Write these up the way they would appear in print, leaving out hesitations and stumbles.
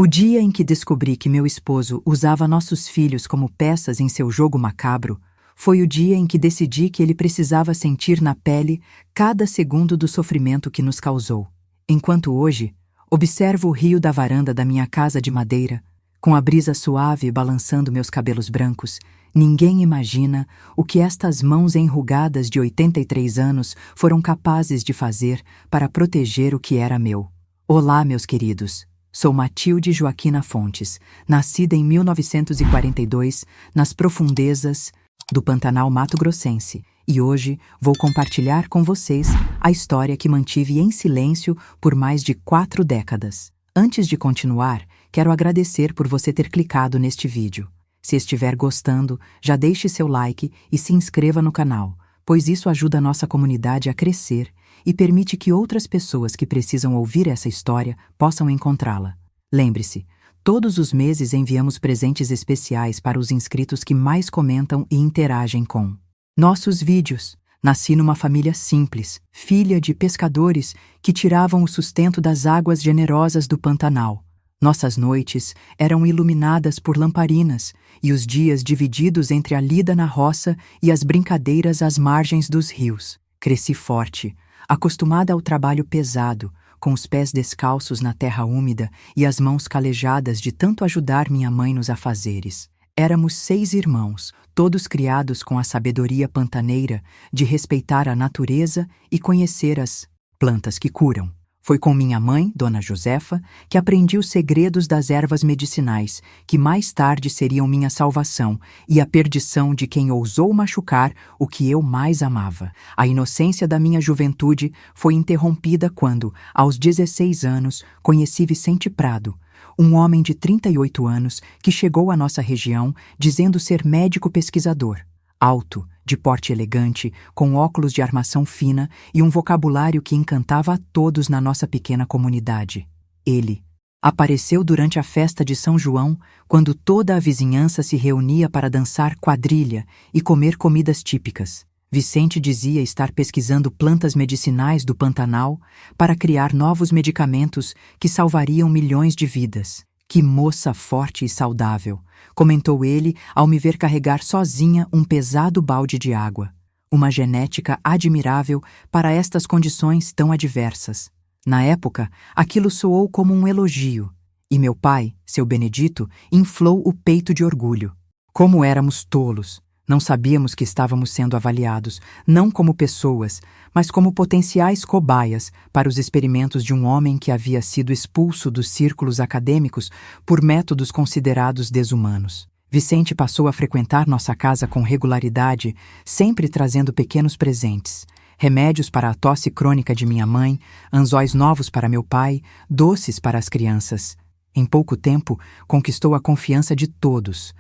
O dia em que descobri que meu esposo usava nossos filhos como peças em seu jogo macabro foi o dia em que decidi que ele precisava sentir na pele cada segundo do sofrimento que nos causou. Enquanto hoje, observo o rio da varanda da minha casa de madeira, com a brisa suave balançando meus cabelos brancos, ninguém imagina o que estas mãos enrugadas de 83 anos foram capazes de fazer para proteger o que era meu. Olá, meus queridos. Sou Matilde Joaquina Fontes, nascida em 1942, nas profundezas do Pantanal Mato-Grossense, e hoje vou compartilhar com vocês a história que mantive em silêncio por mais de 4 décadas. Antes de continuar, quero agradecer por você ter clicado neste vídeo. Se estiver gostando, já deixe seu like e se inscreva no canal, pois isso ajuda a nossa comunidade a crescer e permite que outras pessoas que precisam ouvir essa história possam encontrá-la. Lembre-se, todos os meses enviamos presentes especiais para os inscritos que mais comentam e interagem com nossos vídeos. Nasci numa família simples, filha de pescadores que tiravam o sustento das águas generosas do Pantanal. Nossas noites eram iluminadas por lamparinas e os dias divididos entre a lida na roça e as brincadeiras às margens dos rios. Cresci forte, acostumada ao trabalho pesado, com os pés descalços na terra úmida e as mãos calejadas de tanto ajudar minha mãe nos afazeres. Éramos 6 irmãos, todos criados com a sabedoria pantaneira de respeitar a natureza e conhecer as plantas que curam. Foi com minha mãe, Dona Josefa, que aprendi os segredos das ervas medicinais, que mais tarde seriam minha salvação e a perdição de quem ousou machucar o que eu mais amava. A inocência da minha juventude foi interrompida quando, aos 16 anos, conheci Vicente Prado, um homem de 38 anos que chegou à nossa região dizendo ser médico pesquisador. Alto, de porte elegante, com óculos de armação fina e um vocabulário que encantava a todos na nossa pequena comunidade. Ele apareceu durante a festa de São João, quando toda a vizinhança se reunia para dançar quadrilha e comer comidas típicas. Vicente dizia estar pesquisando plantas medicinais do Pantanal para criar novos medicamentos que salvariam milhões de vidas. Que moça forte e saudável, comentou ele ao me ver carregar sozinha um pesado balde de água. Uma genética admirável para estas condições tão adversas. Na época, aquilo soou como um elogio, e meu pai, seu Benedito, inflou o peito de orgulho. Como éramos tolos! Não sabíamos que estávamos sendo avaliados, não como pessoas, mas como potenciais cobaias para os experimentos de um homem que havia sido expulso dos círculos acadêmicos por métodos considerados desumanos. Vicente passou a frequentar nossa casa com regularidade, sempre trazendo pequenos presentes. Remédios para a tosse crônica de minha mãe, anzóis novos para meu pai, doces para as crianças. Em pouco tempo, conquistou a confiança de todos,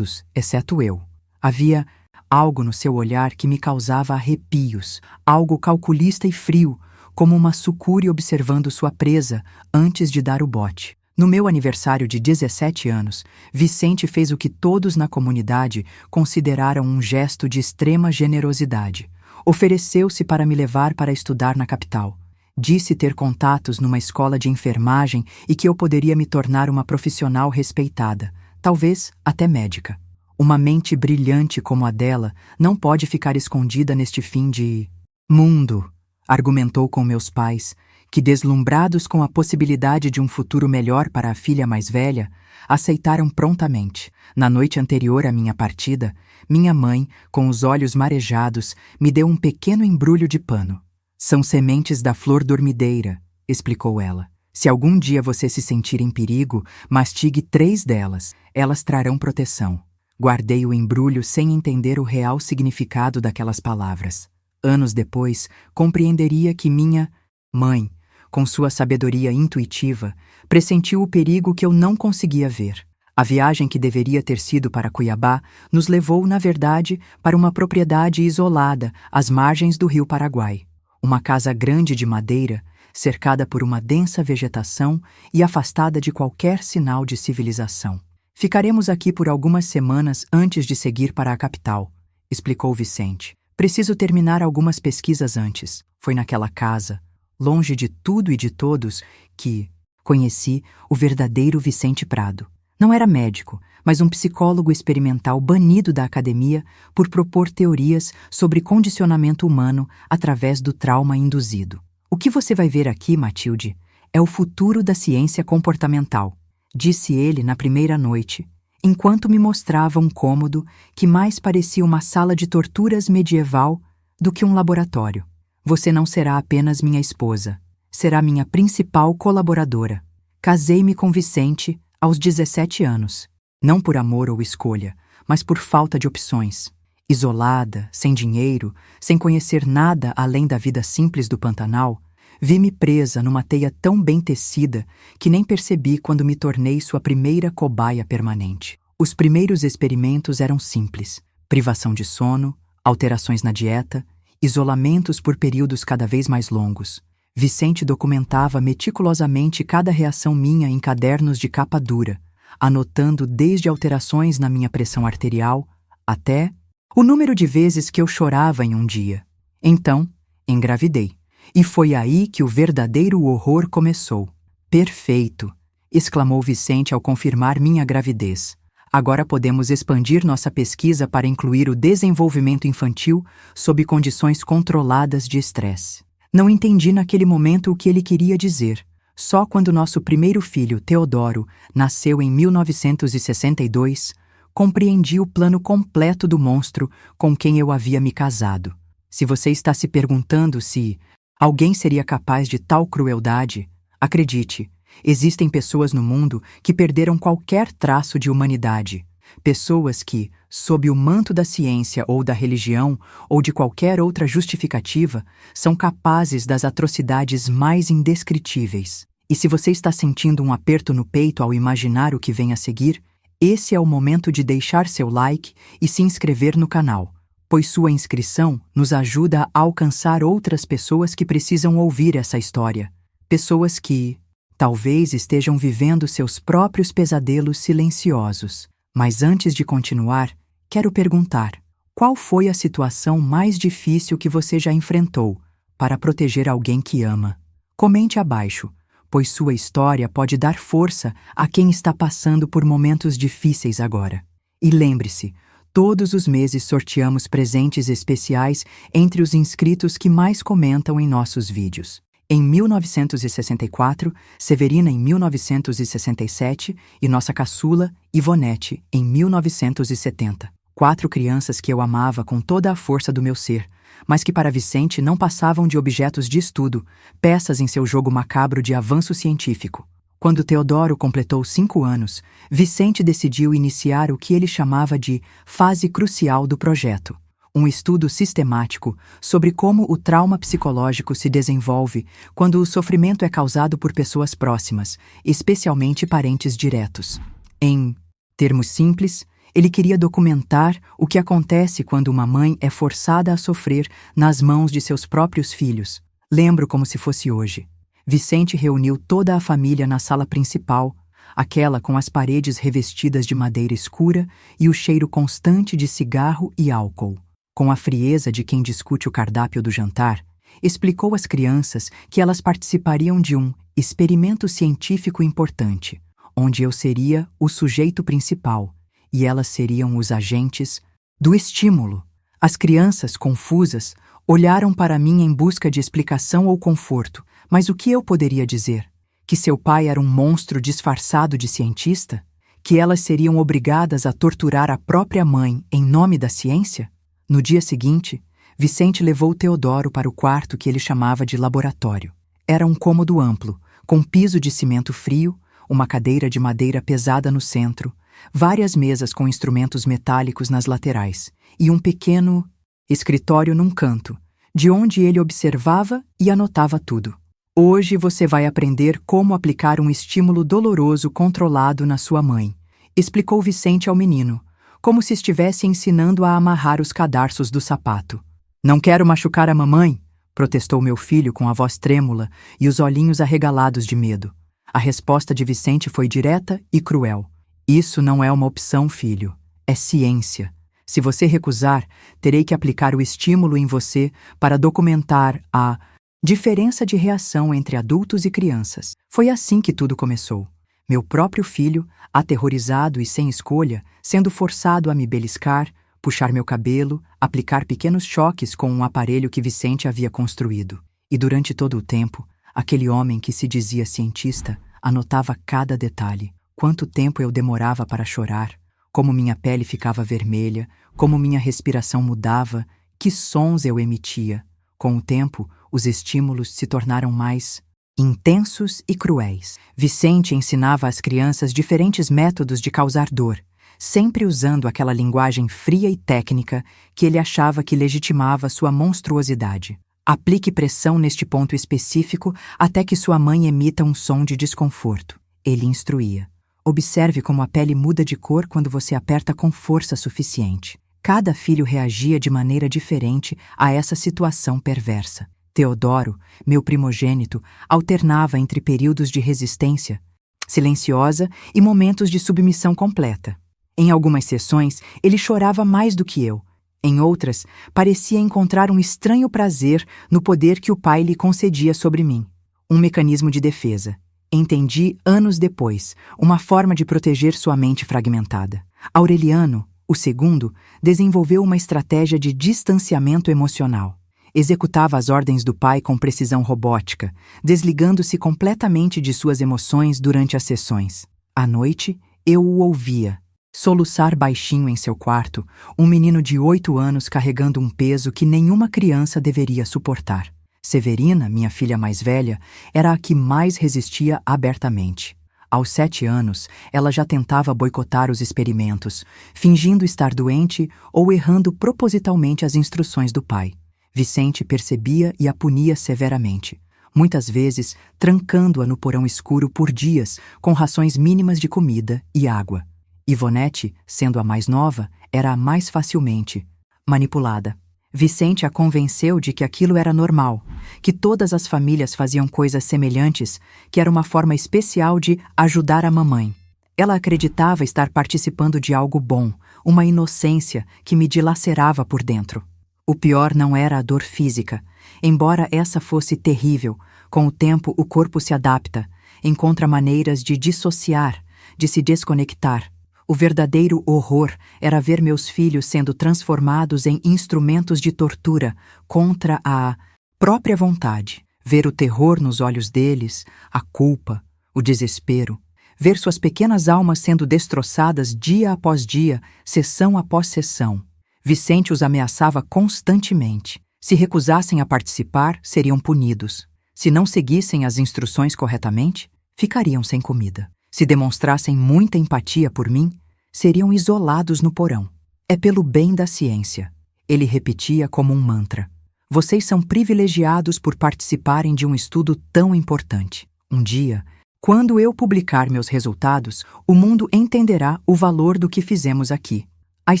exceto eu. Havia algo no seu olhar que me causava arrepios, algo calculista e frio, como uma sucuri observando sua presa antes de dar o bote. No meu aniversário de 17 anos, Vicente fez o que todos na comunidade consideraram um gesto de extrema generosidade. Ofereceu-se para me levar para estudar na capital. Disse ter contatos numa escola de enfermagem e que eu poderia me tornar uma profissional respeitada, talvez até médica. Uma mente brilhante como a dela não pode ficar escondida neste fim de mundo, argumentou com meus pais, que, deslumbrados com a possibilidade de um futuro melhor para a filha mais velha, aceitaram prontamente. Na noite anterior à minha partida, minha mãe, com os olhos marejados, me deu um pequeno embrulho de pano. São sementes da flor dormideira, explicou ela. Se algum dia você se sentir em perigo, mastigue 3 delas, elas trarão proteção. Guardei o embrulho sem entender o real significado daquelas palavras. Anos depois, compreenderia que minha mãe, com sua sabedoria intuitiva, pressentiu o perigo que eu não conseguia ver. A viagem que deveria ter sido para Cuiabá nos levou, na verdade, para uma propriedade isolada às margens do rio Paraguai. Uma casa grande de madeira, cercada por uma densa vegetação e afastada de qualquer sinal de civilização. Ficaremos aqui por algumas semanas antes de seguir para a capital, explicou Vicente. Preciso terminar algumas pesquisas antes. Foi naquela casa, longe de tudo e de todos, que Conheci o verdadeiro Vicente Prado. Não era médico, mas um psicólogo experimental banido da academia por propor teorias sobre condicionamento humano através do trauma induzido. O que você vai ver aqui, Matilde, é o futuro da ciência comportamental, disse ele na primeira noite, enquanto me mostrava um cômodo que mais parecia uma sala de torturas medieval do que um laboratório. Você não será apenas minha esposa, será minha principal colaboradora. Casei-me com Vicente aos 17 anos, não por amor ou escolha, mas por falta de opções. Isolada, sem dinheiro, sem conhecer nada além da vida simples do Pantanal, vi-me presa numa teia tão bem tecida que nem percebi quando me tornei sua primeira cobaia permanente. Os primeiros experimentos eram simples: privação de sono, alterações na dieta, isolamentos por períodos cada vez mais longos. Vicente documentava meticulosamente cada reação minha em cadernos de capa dura, anotando desde alterações na minha pressão arterial até o número de vezes que eu chorava em um dia. Então, engravidei. E foi aí que o verdadeiro horror começou. Perfeito! Exclamou Vicente ao confirmar minha gravidez. Agora podemos expandir nossa pesquisa para incluir o desenvolvimento infantil sob condições controladas de estresse. Não entendi naquele momento o que ele queria dizer. Só quando nosso primeiro filho, Teodoro, nasceu em 1962, compreendi o plano completo do monstro com quem eu havia me casado. Se você está se perguntando se alguém seria capaz de tal crueldade, acredite, existem pessoas no mundo que perderam qualquer traço de humanidade. Pessoas que, sob o manto da ciência ou da religião ou de qualquer outra justificativa, são capazes das atrocidades mais indescritíveis. E se você está sentindo um aperto no peito ao imaginar o que vem a seguir, esse é o momento de deixar seu like e se inscrever no canal, pois sua inscrição nos ajuda a alcançar outras pessoas que precisam ouvir essa história. Pessoas que, talvez, estejam vivendo seus próprios pesadelos silenciosos. Mas antes de continuar, quero perguntar: qual foi a situação mais difícil que você já enfrentou para proteger alguém que ama? Comente abaixo, pois sua história pode dar força a quem está passando por momentos difíceis agora. E lembre-se, todos os meses sorteamos presentes especiais entre os inscritos que mais comentam em nossos vídeos. Em 1964, Severina em 1967 e nossa caçula, Ivonete, em 1970. 4 crianças que eu amava com toda a força do meu ser, mas que para Vicente não passavam de objetos de estudo, peças em seu jogo macabro de avanço científico. Quando Teodoro completou 5 anos, Vicente decidiu iniciar o que ele chamava de fase crucial do projeto. Um estudo sistemático sobre como o trauma psicológico se desenvolve quando o sofrimento é causado por pessoas próximas, especialmente parentes diretos. Em termos simples, ele queria documentar o que acontece quando uma mãe é forçada a sofrer nas mãos de seus próprios filhos. Lembro como se fosse hoje. Vicente reuniu toda a família na sala principal, aquela com as paredes revestidas de madeira escura e o cheiro constante de cigarro e álcool. Com a frieza de quem discute o cardápio do jantar, explicou às crianças que elas participariam de um experimento científico importante, onde eu seria o sujeito principal e elas seriam os agentes do estímulo. As crianças, confusas, olharam para mim em busca de explicação ou conforto, mas o que eu poderia dizer? Que seu pai era um monstro disfarçado de cientista? Que elas seriam obrigadas a torturar a própria mãe em nome da ciência? No dia seguinte, Vicente levou Teodoro para o quarto que ele chamava de laboratório. Era um cômodo amplo, com piso de cimento frio, uma cadeira de madeira pesada no centro, várias mesas com instrumentos metálicos nas laterais e um pequeno escritório num canto, de onde ele observava e anotava tudo. Hoje você vai aprender como aplicar um estímulo doloroso controlado na sua mãe, explicou Vicente ao menino, como se estivesse ensinando a amarrar os cadarços do sapato. Não quero machucar a mamãe, protestou meu filho com a voz trêmula e os olhinhos arregalados de medo. A resposta de Vicente foi direta e cruel. Isso não é uma opção, filho. É ciência. Se você recusar, terei que aplicar o estímulo em você para documentar a Diferença de reação entre adultos e crianças. Foi assim que tudo começou. Meu próprio filho, aterrorizado e sem escolha, sendo forçado a me beliscar, puxar meu cabelo, aplicar pequenos choques com um aparelho que Vicente havia construído. E durante todo o tempo, aquele homem que se dizia cientista anotava cada detalhe. Quanto tempo eu demorava para chorar, como minha pele ficava vermelha, como minha respiração mudava, que sons eu emitia. Com o tempo, os estímulos se tornaram mais intensos e cruéis. Vicente ensinava às crianças diferentes métodos de causar dor, sempre usando aquela linguagem fria e técnica que ele achava que legitimava sua monstruosidade. Aplique pressão neste ponto específico até que sua mãe emita um som de desconforto. Ele instruía. Observe como a pele muda de cor quando você aperta com força suficiente. Cada filho reagia de maneira diferente a essa situação perversa. Teodoro, meu primogênito, alternava entre períodos de resistência silenciosa e momentos de submissão completa. Em algumas sessões, ele chorava mais do que eu. Em outras, parecia encontrar um estranho prazer no poder que o pai lhe concedia sobre mim. Um mecanismo de defesa. Entendi, anos depois, uma forma de proteger sua mente fragmentada. Aureliano, o segundo, desenvolveu uma estratégia de distanciamento emocional. Executava as ordens do pai com precisão robótica, desligando-se completamente de suas emoções durante as sessões. À noite, eu o ouvia soluçar baixinho em seu quarto, um menino de 8 anos carregando um peso que nenhuma criança deveria suportar. Severina, minha filha mais velha, era a que mais resistia abertamente. Aos 7 anos, ela já tentava boicotar os experimentos, fingindo estar doente ou errando propositalmente as instruções do pai. Vicente percebia e a punia severamente, muitas vezes trancando-a no porão escuro por dias com rações mínimas de comida e água. Ivonete, sendo a mais nova, era a mais facilmente manipulada. Vicente a convenceu de que aquilo era normal, que todas as famílias faziam coisas semelhantes, que era uma forma especial de ajudar a mamãe. Ela acreditava estar participando de algo bom, uma inocência que me dilacerava por dentro. O pior não era a dor física. Embora essa fosse terrível, com o tempo o corpo se adapta, encontra maneiras de dissociar, de se desconectar. O verdadeiro horror era ver meus filhos sendo transformados em instrumentos de tortura contra a própria vontade. Ver o terror nos olhos deles, a culpa, o desespero. Ver suas pequenas almas sendo destroçadas dia após dia, sessão após sessão. Vicente os ameaçava constantemente. Se recusassem a participar, seriam punidos. Se não seguissem as instruções corretamente, ficariam sem comida. Se demonstrassem muita empatia por mim, seriam isolados no porão. É pelo bem da ciência. Ele repetia como um mantra. Vocês são privilegiados por participarem de um estudo tão importante. Um dia, quando eu publicar meus resultados, o mundo entenderá o valor do que fizemos aqui. As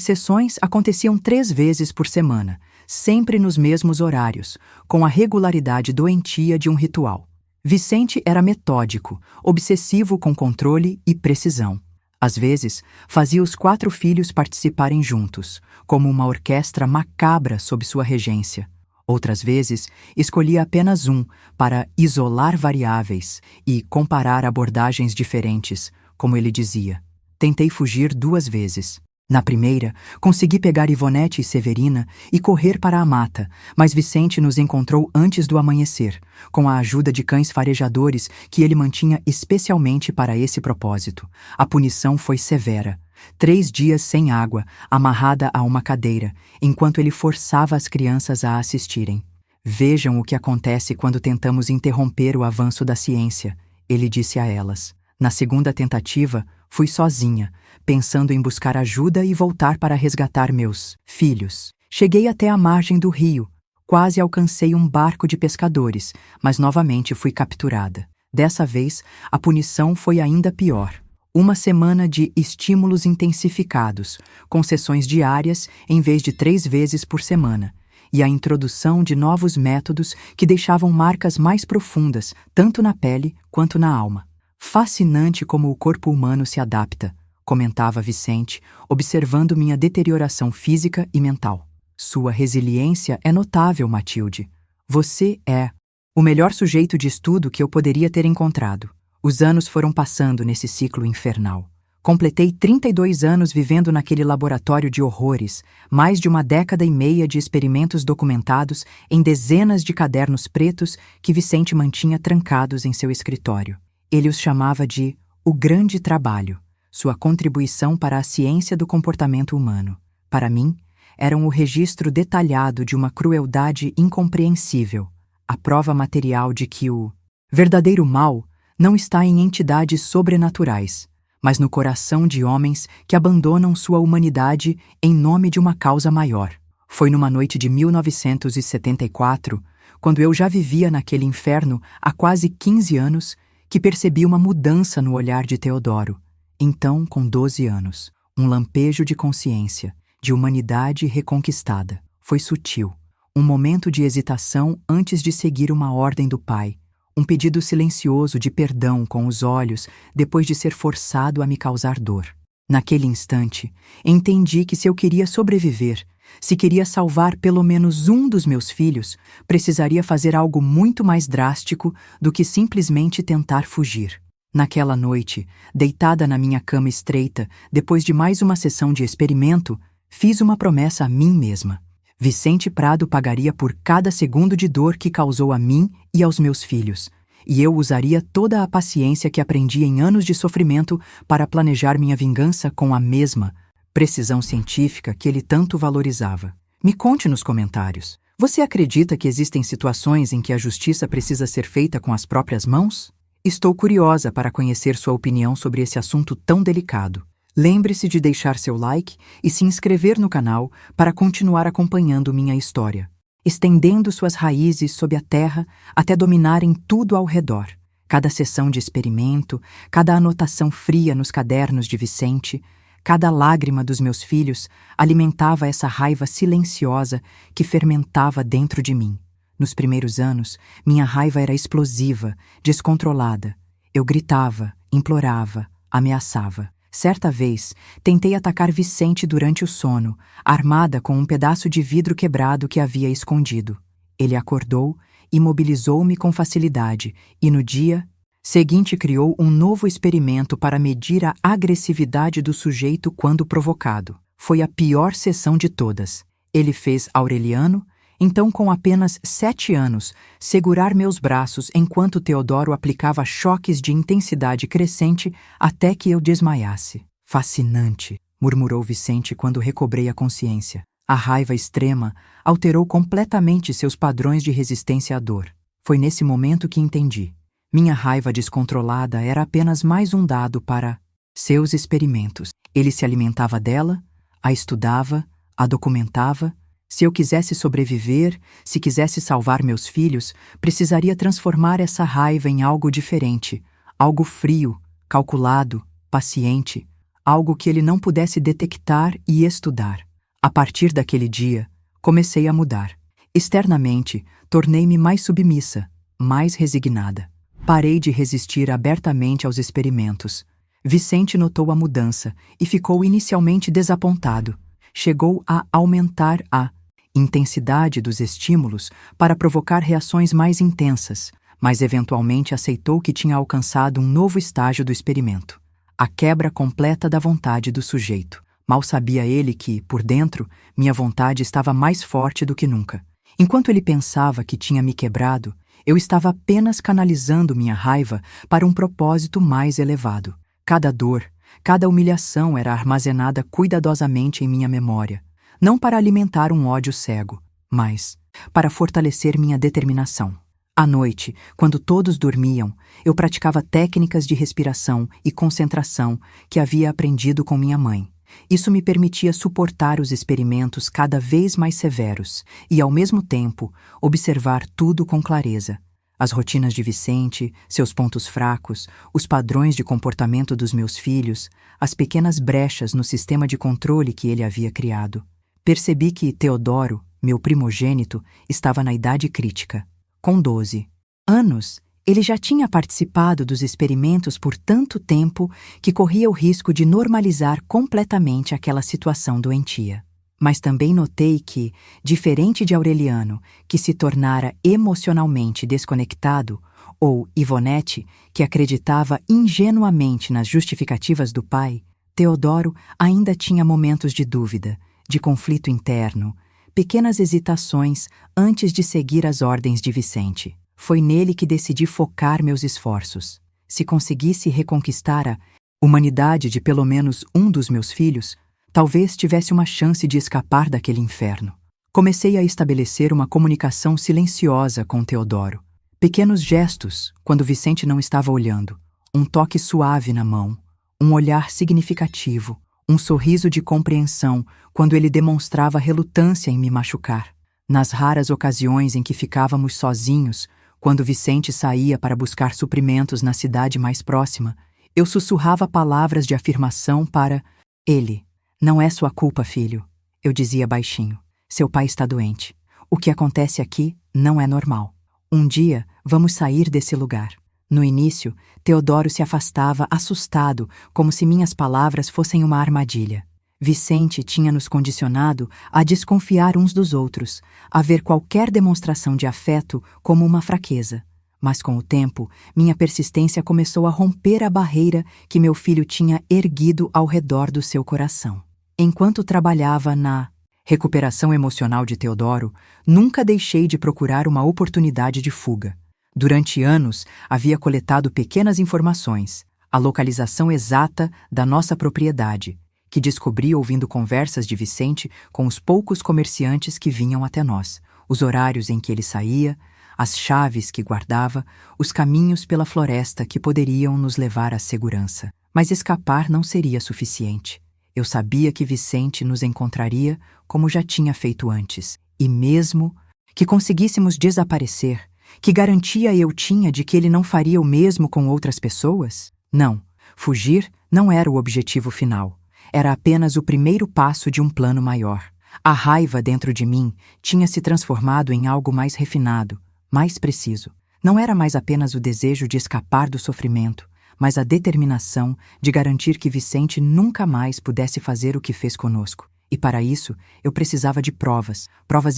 sessões aconteciam 3 vezes por semana, sempre nos mesmos horários, com a regularidade doentia de um ritual. Vicente era metódico, obsessivo com controle e precisão. Às vezes, fazia os 4 filhos participarem juntos, como uma orquestra macabra sob sua regência. Outras vezes, escolhia apenas um para isolar variáveis e comparar abordagens diferentes, como ele dizia. Tentei fugir 2 vezes. Na primeira, consegui pegar Ivonete e Severina e correr para a mata, mas Vicente nos encontrou antes do amanhecer, com a ajuda de cães farejadores que ele mantinha especialmente para esse propósito. A punição foi severa. 3 dias sem água, amarrada a uma cadeira, enquanto ele forçava as crianças a assistirem. Vejam o que acontece quando tentamos interromper o avanço da ciência, ele disse a elas. Na segunda tentativa, fui sozinha, pensando em buscar ajuda e voltar para resgatar meus filhos. Cheguei até a margem do rio. Quase alcancei um barco de pescadores, mas novamente fui capturada. Dessa vez, a punição foi ainda pior. 1 semana de estímulos intensificados, com sessões diárias em vez de 3 vezes por semana, e a introdução de novos métodos que deixavam marcas mais profundas, tanto na pele quanto na alma. Fascinante como o corpo humano se adapta, comentava Vicente, observando minha deterioração física e mental. Sua resiliência é notável, Matilde. Você é O melhor sujeito de estudo que eu poderia ter encontrado. Os anos foram passando nesse ciclo infernal. Completei 32 anos vivendo naquele laboratório de horrores, mais de uma década e meia de experimentos documentados em dezenas de cadernos pretos que Vicente mantinha trancados em seu escritório. Ele os chamava de o grande trabalho, sua contribuição para a ciência do comportamento humano. Para mim, eram o registro detalhado de uma crueldade incompreensível, a prova material de que o verdadeiro mal não está em entidades sobrenaturais, mas no coração de homens que abandonam sua humanidade em nome de uma causa maior. Foi numa noite de 1974, quando eu já vivia naquele inferno há quase 15 anos, que percebi uma mudança no olhar de Teodoro, então com 12 anos. Um lampejo de consciência, de humanidade reconquistada. Foi sutil, um momento de hesitação antes de seguir uma ordem do pai, um pedido silencioso de perdão com os olhos depois de ser forçado a me causar dor. Naquele instante, entendi que se eu queria sobreviver, se queria salvar pelo menos um dos meus filhos, precisaria fazer algo muito mais drástico do que simplesmente tentar fugir. Naquela noite, deitada na minha cama estreita, depois de mais uma sessão de experimento, fiz uma promessa a mim mesma. Vicente Prado pagaria por cada segundo de dor que causou a mim e aos meus filhos, e eu usaria toda a paciência que aprendi em anos de sofrimento para planejar minha vingança com a mesma precisão científica que ele tanto valorizava. Me conte nos comentários. Você acredita que existem situações em que a justiça precisa ser feita com as próprias mãos? Estou curiosa para conhecer sua opinião sobre esse assunto tão delicado. Lembre-se de deixar seu like e se inscrever no canal para continuar acompanhando minha história, estendendo suas raízes sob a terra até dominarem tudo ao redor. Cada sessão de experimento, cada anotação fria nos cadernos de Vicente, cada lágrima dos meus filhos alimentava essa raiva silenciosa que fermentava dentro de mim. Nos primeiros anos, minha raiva era explosiva, descontrolada. Eu gritava, implorava, ameaçava. Certa vez, tentei atacar Vicente durante o sono, armada com um pedaço de vidro quebrado que havia escondido. Ele acordou, imobilizou-me com facilidade e, no dia seguinte, criou um novo experimento para medir a agressividade do sujeito quando provocado. Foi a pior sessão de todas. Ele fez Aureliano, então com apenas 7 anos, segurar meus braços enquanto Teodoro aplicava choques de intensidade crescente até que eu desmaiasse. Fascinante, murmurou Vicente quando recobrei a consciência. A raiva extrema alterou completamente seus padrões de resistência à dor. Foi nesse momento que entendi. Minha raiva descontrolada era apenas mais um dado para seus experimentos. Ele se alimentava dela, a estudava, a documentava. Se eu quisesse sobreviver, se quisesse salvar meus filhos, precisaria transformar essa raiva em algo diferente, algo frio, calculado, paciente, algo que ele não pudesse detectar e estudar. A partir daquele dia, comecei a mudar. Externamente, tornei-me mais submissa, mais resignada. Parei de resistir abertamente aos experimentos. Vicente notou a mudança e ficou inicialmente desapontado. Chegou a aumentar a intensidade dos estímulos para provocar reações mais intensas, mas eventualmente aceitou que tinha alcançado um novo estágio do experimento, a quebra completa da vontade do sujeito. Mal sabia ele que, por dentro, minha vontade estava mais forte do que nunca. Enquanto ele pensava que tinha me quebrado, eu estava apenas canalizando minha raiva para um propósito mais elevado. Cada dor, cada humilhação era armazenada cuidadosamente em minha memória, não para alimentar um ódio cego, mas para fortalecer minha determinação. À noite, quando todos dormiam, eu praticava técnicas de respiração e concentração que havia aprendido com minha mãe. Isso me permitia suportar os experimentos cada vez mais severos e, ao mesmo tempo, observar tudo com clareza. As rotinas de Vicente, seus pontos fracos, os padrões de comportamento dos meus filhos, as pequenas brechas no sistema de controle que ele havia criado. Percebi que Teodoro, meu primogênito, estava na idade crítica. Com 12 anos, ele já tinha participado dos experimentos por tanto tempo que corria o risco de normalizar completamente aquela situação doentia. Mas também notei que, diferente de Aureliano, que se tornara emocionalmente desconectado, ou Ivonete, que acreditava ingenuamente nas justificativas do pai, Teodoro ainda tinha momentos de dúvida, de conflito interno, pequenas hesitações antes de seguir as ordens de Vicente. Foi nele que decidi focar meus esforços. Se conseguisse reconquistar a humanidade de pelo menos um dos meus filhos, talvez tivesse uma chance de escapar daquele inferno. Comecei a estabelecer uma comunicação silenciosa com Teodoro. Pequenos gestos, quando Vicente não estava olhando, um toque suave na mão, um olhar significativo, um sorriso de compreensão quando ele demonstrava relutância em me machucar. Nas raras ocasiões em que ficávamos sozinhos, quando Vicente saía para buscar suprimentos na cidade mais próxima, eu sussurrava palavras de afirmação para ele. Não é sua culpa, filho, eu dizia baixinho. Seu pai está doente. O que acontece aqui não é normal. Um dia vamos sair desse lugar. No início, Teodoro se afastava assustado, como se minhas palavras fossem uma armadilha. Vicente tinha nos condicionado a desconfiar uns dos outros, a ver qualquer demonstração de afeto como uma fraqueza. Mas com o tempo, minha persistência começou a romper a barreira que meu filho tinha erguido ao redor do seu coração. Enquanto trabalhava na recuperação emocional de Teodoro, nunca deixei de procurar uma oportunidade de fuga. Durante anos, havia coletado pequenas informações, a localização exata da nossa propriedade, que descobri ouvindo conversas de Vicente com os poucos comerciantes que vinham até nós, os horários em que ele saía, as chaves que guardava, os caminhos pela floresta que poderiam nos levar à segurança. Mas escapar não seria suficiente. Eu sabia que Vicente nos encontraria como já tinha feito antes. E mesmo que conseguíssemos desaparecer, que garantia eu tinha de que ele não faria o mesmo com outras pessoas? Não, fugir não era o objetivo final. Era apenas o primeiro passo de um plano maior. A raiva dentro de mim tinha se transformado em algo mais refinado, mais preciso. Não era mais apenas o desejo de escapar do sofrimento, mas a determinação de garantir que Vicente nunca mais pudesse fazer o que fez conosco. E para isso, eu precisava de provas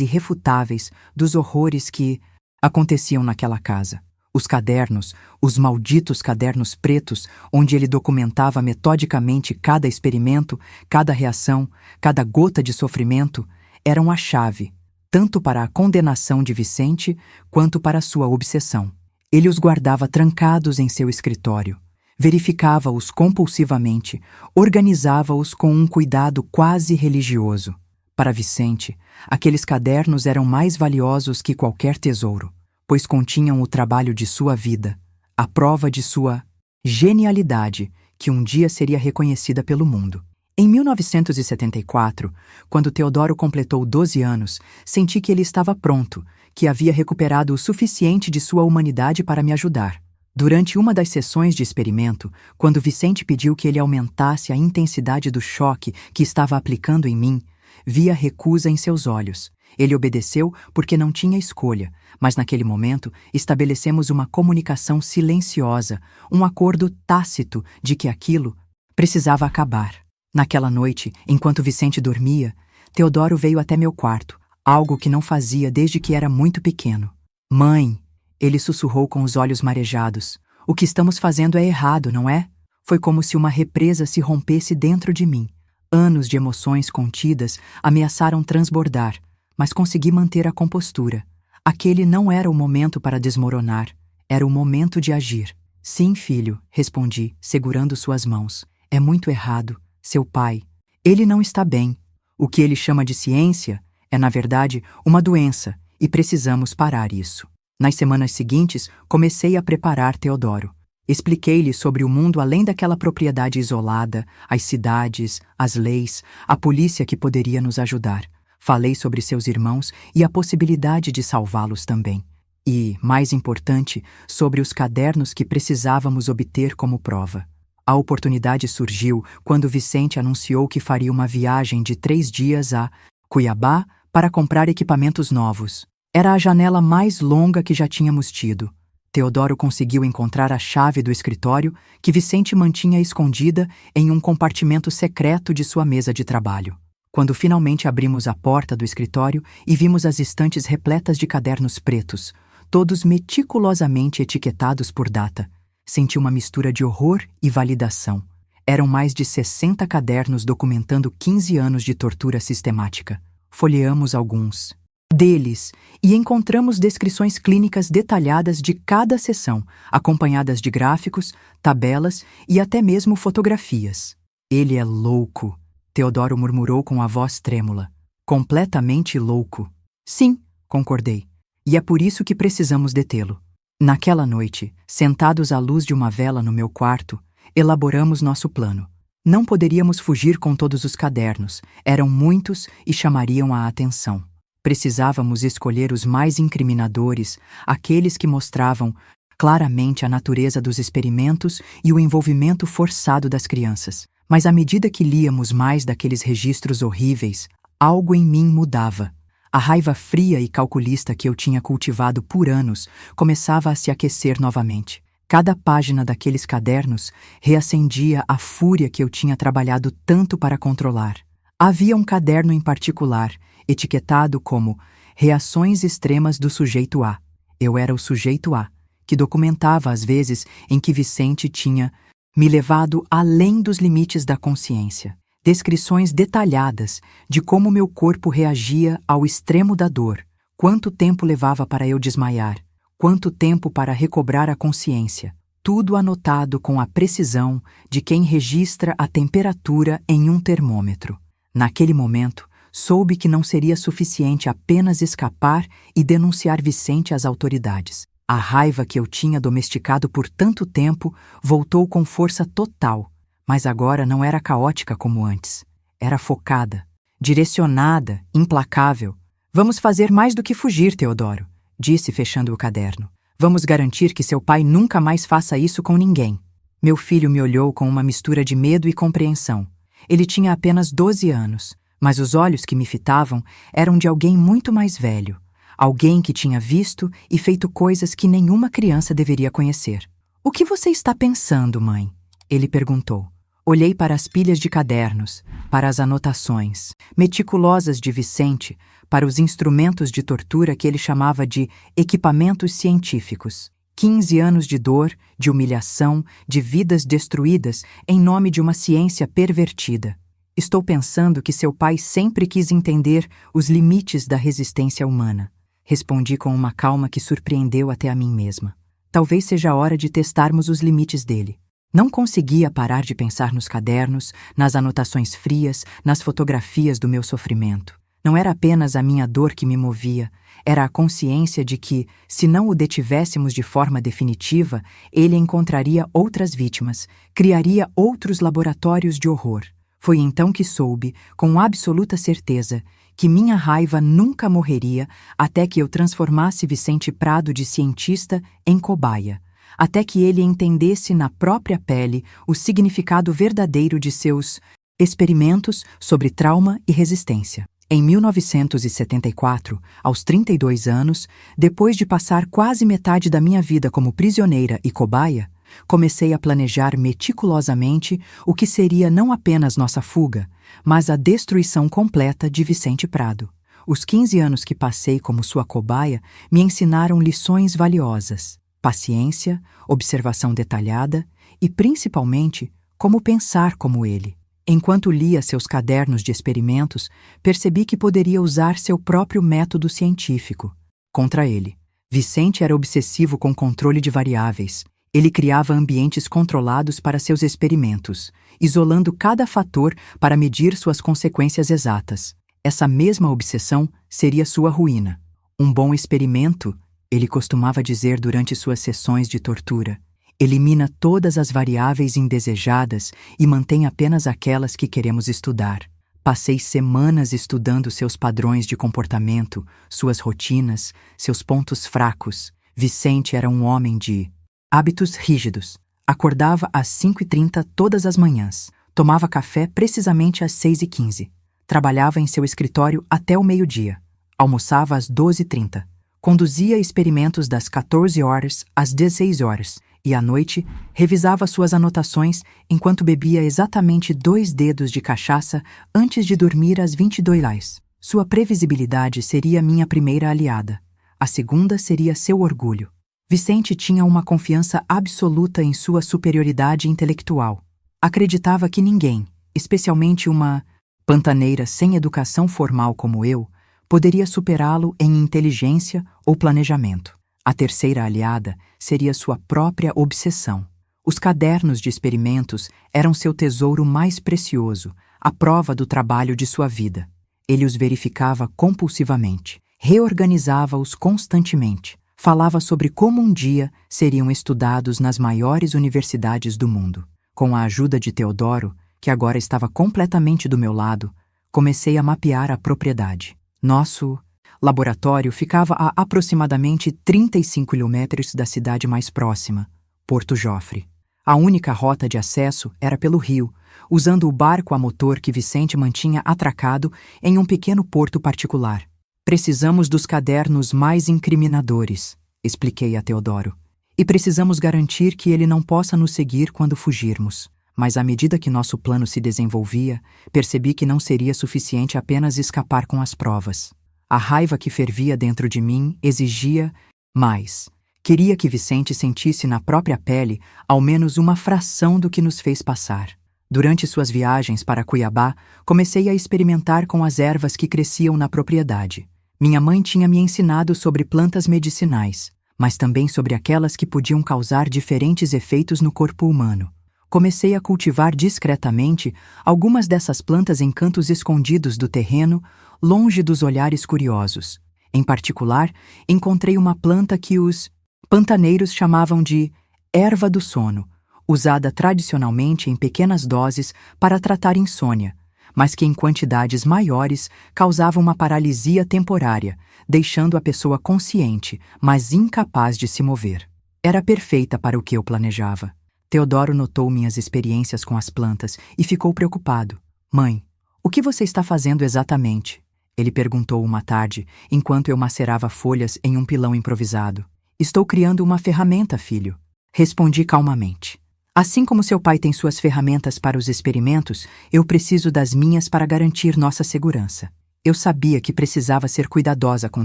irrefutáveis dos horrores que aconteciam naquela casa. Os cadernos, os malditos cadernos pretos, onde ele documentava metodicamente cada experimento, cada reação, cada gota de sofrimento, eram a chave, tanto para a condenação de Vicente quanto para a sua obsessão. Ele os guardava trancados em seu escritório, verificava-os compulsivamente, organizava-os com um cuidado quase religioso. Para Vicente, aqueles cadernos eram mais valiosos que qualquer tesouro, pois continham o trabalho de sua vida, a prova de sua genialidade, que um dia seria reconhecida pelo mundo. Em 1974, quando Teodoro completou 12 anos, senti que ele estava pronto, que havia recuperado o suficiente de sua humanidade para me ajudar. Durante uma das sessões de experimento, quando Vicente pediu que ele aumentasse a intensidade do choque que estava aplicando em mim, vi a recusa em seus olhos. Ele obedeceu porque não tinha escolha, mas naquele momento estabelecemos uma comunicação silenciosa, um acordo tácito de que aquilo precisava acabar. Naquela noite, enquanto Vicente dormia, Teodoro veio até meu quarto, algo que não fazia desde que era muito pequeno. Mãe, ele sussurrou com os olhos marejados, o que estamos fazendo é errado, não é? Foi como se uma represa se rompesse dentro de mim. Anos de emoções contidas ameaçaram transbordar, mas consegui manter a compostura. Aquele não era o momento para desmoronar, era o momento de agir. Sim, filho, respondi, segurando suas mãos. É muito errado. Seu pai, ele não está bem. O que ele chama de ciência é, na verdade, uma doença, e precisamos parar isso. Nas semanas seguintes, comecei a preparar Teodoro. Expliquei-lhe sobre o mundo além daquela propriedade isolada, as cidades, as leis, a polícia que poderia nos ajudar. Falei sobre seus irmãos e a possibilidade de salvá-los também. E, mais importante, sobre os cadernos que precisávamos obter como prova. A oportunidade surgiu quando Vicente anunciou que faria uma viagem de 3 dias a Cuiabá para comprar equipamentos novos. Era a janela mais longa que já tínhamos tido. Teodoro conseguiu encontrar a chave do escritório que Vicente mantinha escondida em um compartimento secreto de sua mesa de trabalho. Quando finalmente abrimos a porta do escritório e vimos as estantes repletas de cadernos pretos, todos meticulosamente etiquetados por data, senti uma mistura de horror e validação. Eram mais de 60 cadernos documentando 15 anos de tortura sistemática. Folheamos alguns deles e encontramos descrições clínicas detalhadas de cada sessão, acompanhadas de gráficos, tabelas e até mesmo fotografias. Ele é louco, Teodoro murmurou com a voz trêmula. Completamente louco. Sim, concordei. E é por isso que precisamos detê-lo. Naquela noite, sentados à luz de uma vela no meu quarto, elaboramos nosso plano. Não poderíamos fugir com todos os cadernos, eram muitos e chamariam a atenção. Precisávamos escolher os mais incriminadores, aqueles que mostravam claramente a natureza dos experimentos e o envolvimento forçado das crianças. Mas à medida que líamos mais daqueles registros horríveis, algo em mim mudava. A raiva fria e calculista que eu tinha cultivado por anos começava a se aquecer novamente. Cada página daqueles cadernos reacendia a fúria que eu tinha trabalhado tanto para controlar. Havia um caderno em particular, etiquetado como Reações Extremas do Sujeito A. Eu era o sujeito A, que documentava as vezes em que Vicente tinha me levado além dos limites da consciência. Descrições detalhadas de como meu corpo reagia ao extremo da dor, quanto tempo levava para eu desmaiar, quanto tempo para recobrar a consciência, tudo anotado com a precisão de quem registra a temperatura em um termômetro. Naquele momento, soube que não seria suficiente apenas escapar e denunciar Vicente às autoridades. A raiva que eu tinha domesticado por tanto tempo voltou com força total, mas agora não era caótica como antes. Era focada, direcionada, implacável. Vamos fazer mais do que fugir, Teodoro, disse fechando o caderno. Vamos garantir que seu pai nunca mais faça isso com ninguém. Meu filho me olhou com uma mistura de medo e compreensão. Ele tinha apenas 12 anos, mas os olhos que me fitavam eram de alguém muito mais velho. Alguém que tinha visto e feito coisas que nenhuma criança deveria conhecer. O que você está pensando, mãe? Ele perguntou. Olhei para as pilhas de cadernos, para as anotações meticulosas de Vicente, para os instrumentos de tortura que ele chamava de equipamentos científicos. 15 anos de dor, de humilhação, de vidas destruídas em nome de uma ciência pervertida. Estou pensando que seu pai sempre quis entender os limites da resistência humana. Respondi com uma calma que surpreendeu até a mim mesma. Talvez seja a hora de testarmos os limites dele. Não conseguia parar de pensar nos cadernos, nas anotações frias, nas fotografias do meu sofrimento. Não era apenas a minha dor que me movia, era a consciência de que, se não o detivéssemos de forma definitiva, ele encontraria outras vítimas, criaria outros laboratórios de horror. Foi então que soube, com absoluta certeza, que minha raiva nunca morreria até que eu transformasse Vicente Prado de cientista em cobaia, até que ele entendesse na própria pele o significado verdadeiro de seus experimentos sobre trauma e resistência. Em 1974, aos 32 anos, depois de passar quase metade da minha vida como prisioneira e cobaia, comecei a planejar meticulosamente o que seria não apenas nossa fuga, mas a destruição completa de Vicente Prado. Os 15 anos que passei como sua cobaia me ensinaram lições valiosas: paciência, observação detalhada e, principalmente, como pensar como ele. Enquanto lia seus cadernos de experimentos, percebi que poderia usar seu próprio método científico contra ele. Vicente era obsessivo com controle de variáveis. Ele criava ambientes controlados para seus experimentos, isolando cada fator para medir suas consequências exatas. Essa mesma obsessão seria sua ruína. Um bom experimento, ele costumava dizer durante suas sessões de tortura, elimina todas as variáveis indesejadas e mantém apenas aquelas que queremos estudar. Passei semanas estudando seus padrões de comportamento, suas rotinas, seus pontos fracos. Vicente era um homem de hábitos rígidos. Acordava às 5h30 todas as manhãs. Tomava café precisamente às 6h15. Trabalhava em seu escritório até o meio-dia. Almoçava às 12h30. Conduzia experimentos das 14 horas às 16 horas e à noite revisava suas anotações enquanto bebia exatamente 2 dedos de cachaça antes de dormir às 22 horas. Sua previsibilidade seria minha primeira aliada. A segunda seria seu orgulho. Vicente tinha uma confiança absoluta em sua superioridade intelectual. Acreditava que ninguém, especialmente uma pantaneira sem educação formal como eu, poderia superá-lo em inteligência ou planejamento. A terceira aliada seria sua própria obsessão. Os cadernos de experimentos eram seu tesouro mais precioso, a prova do trabalho de sua vida. Ele os verificava compulsivamente, reorganizava-os constantemente, falava sobre como um dia seriam estudados nas maiores universidades do mundo. Com a ajuda de Teodoro, que agora estava completamente do meu lado, comecei a mapear a propriedade. Nosso laboratório ficava a aproximadamente 35 quilômetros da cidade mais próxima, Porto Jofre. A única rota de acesso era pelo rio, usando o barco a motor que Vicente mantinha atracado em um pequeno porto particular. Precisamos dos cadernos mais incriminadores, expliquei a Teodoro. E precisamos garantir que ele não possa nos seguir quando fugirmos. Mas à medida que nosso plano se desenvolvia, percebi que não seria suficiente apenas escapar com as provas. A raiva que fervia dentro de mim exigia mais. Queria que Vicente sentisse na própria pele ao menos uma fração do que nos fez passar. Durante suas viagens para Cuiabá, comecei a experimentar com as ervas que cresciam na propriedade. Minha mãe tinha me ensinado sobre plantas medicinais, mas também sobre aquelas que podiam causar diferentes efeitos no corpo humano. Comecei a cultivar discretamente algumas dessas plantas em cantos escondidos do terreno, longe dos olhares curiosos. Em particular, encontrei uma planta que os pantaneiros chamavam de erva do sono, usada tradicionalmente em pequenas doses para tratar insônia, mas que em quantidades maiores causava uma paralisia temporária, deixando a pessoa consciente, mas incapaz de se mover. Era perfeita para o que eu planejava. Teodoro notou minhas experiências com as plantas e ficou preocupado. Mãe, o que você está fazendo exatamente? Ele perguntou uma tarde, enquanto eu macerava folhas em um pilão improvisado. Estou criando uma ferramenta, filho. Respondi calmamente. Assim como seu pai tem suas ferramentas para os experimentos, eu preciso das minhas para garantir nossa segurança. Eu sabia que precisava ser cuidadosa com